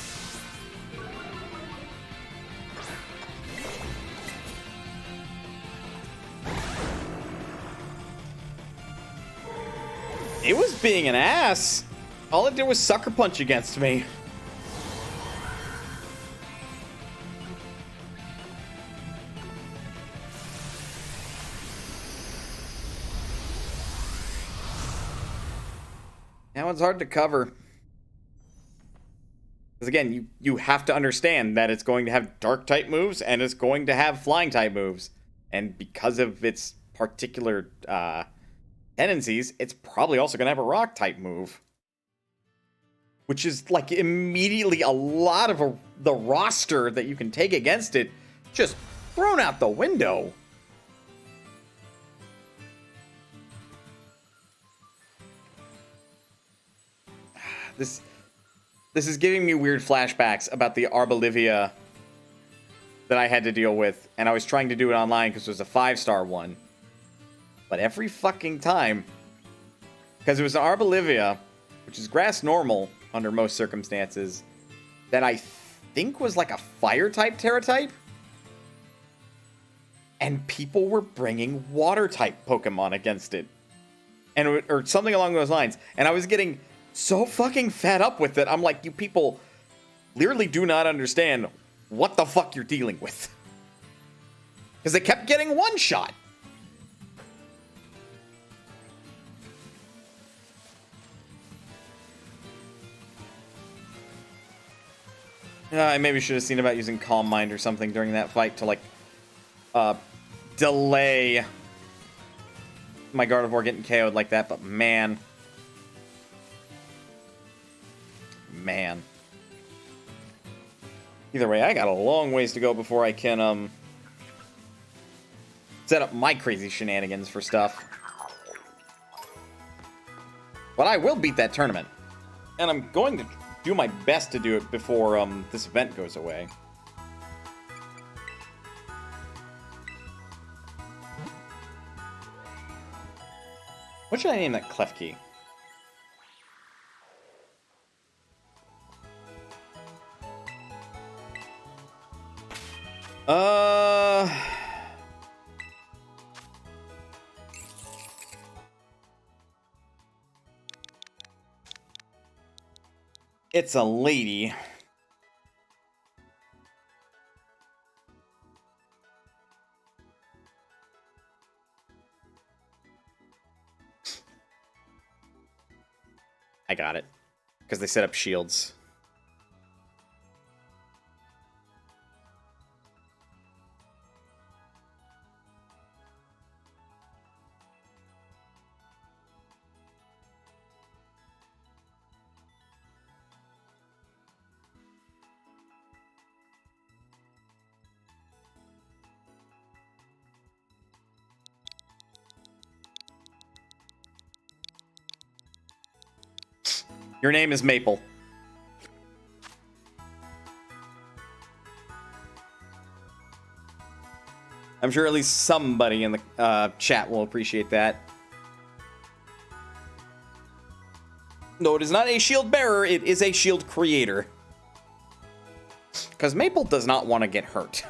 It was being an ass. All it did was Sucker Punch against me. That one's hard to cover. Because again, you have to understand that it's going to have dark type moves and it's going to have flying type moves. And because of its particular tendencies, it's probably also going to have a rock type move. Which is like immediately a lot of the roster that you can take against it just thrown out the window. This is giving me weird flashbacks about the Arbolivia that I had to deal with, and I was trying to do it online because it was a 5-star one. But every fucking time, because it was an Arbolivia, which is grass normal under most circumstances, that I think was like a fire type Terra type, and people were bringing water type Pokemon against it, and or something along those lines, and I was getting so fucking fed up with it. I'm like, you people clearly do not understand what the fuck you're dealing with. Because they kept getting one shot. I maybe should have seen about using Calm Mind or something during that fight to, like, delay my Gardevoir getting KO'd like that, but man. Either way, I got a long ways to go before I can, set up my crazy shenanigans for stuff. But I will beat that tournament. And I'm going to do my best to do it before, this event goes away. What should I name that Klefki? It's a lady. I got it. Because they set up shields. Your name is Maple. I'm sure at least somebody in the chat will appreciate that. No, it is not a shield bearer, it is a shield creator. Because Maple does not want to get hurt.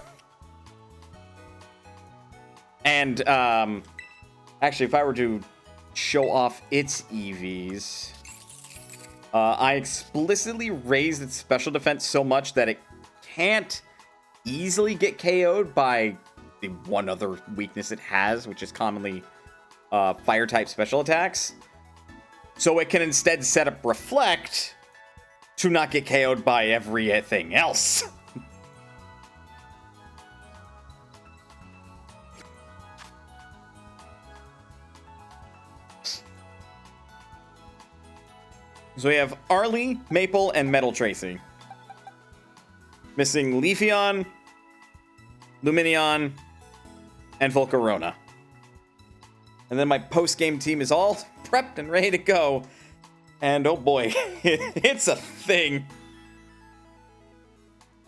And, actually, if I were to show off its EVs... I explicitly raised its special defense so much that it can't easily get KO'd by the one other weakness it has, which is commonly fire-type special attacks. So it can instead set up Reflect to not get KO'd by everything else. So we have Arlie, Maple, and Metal Tracy. Missing Leafeon, Lumineon, and Volcarona. And then my post-game team is all prepped and ready to go. And oh boy, it's a thing.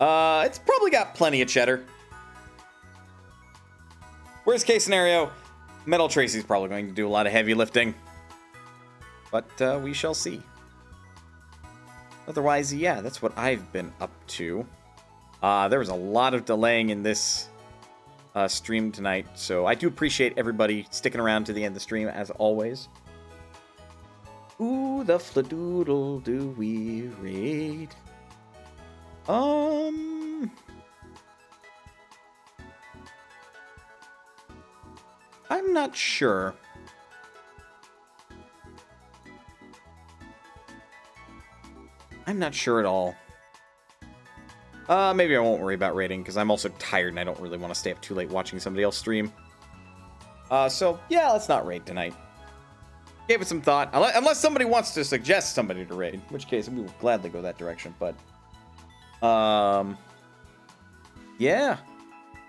It's probably got plenty of cheddar. Worst case scenario, Metal Tracy's probably going to do a lot of heavy lifting. But we shall see. Otherwise, yeah, that's what I've been up to. There was a lot of delaying in this stream tonight, so I do appreciate everybody sticking around to the end of the stream, as always. Ooh, the fladoodle do we raid? I'm not sure. I'm not sure at all. Maybe I won't worry about raiding, because I'm also tired and I don't really want to stay up too late watching somebody else stream. So, yeah, let's not raid tonight. Gave it some thought. Unless somebody wants to suggest somebody to raid, in which case we will gladly go that direction, but... yeah.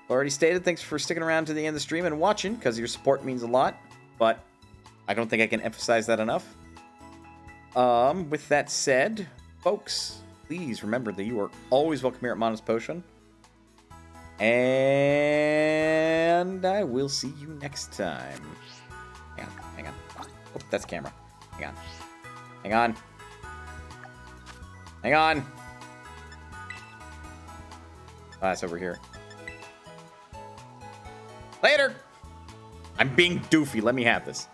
Already stated, thanks for sticking around to the end of the stream and watching, because your support means a lot, but I don't think I can emphasize that enough. With that said, folks, please remember that you are always welcome here at Mono's Potion. And I will see you next time. Hang on. Oh, that's camera. Hang on. Oh, it's over here. Later! I'm being doofy. Let me have this.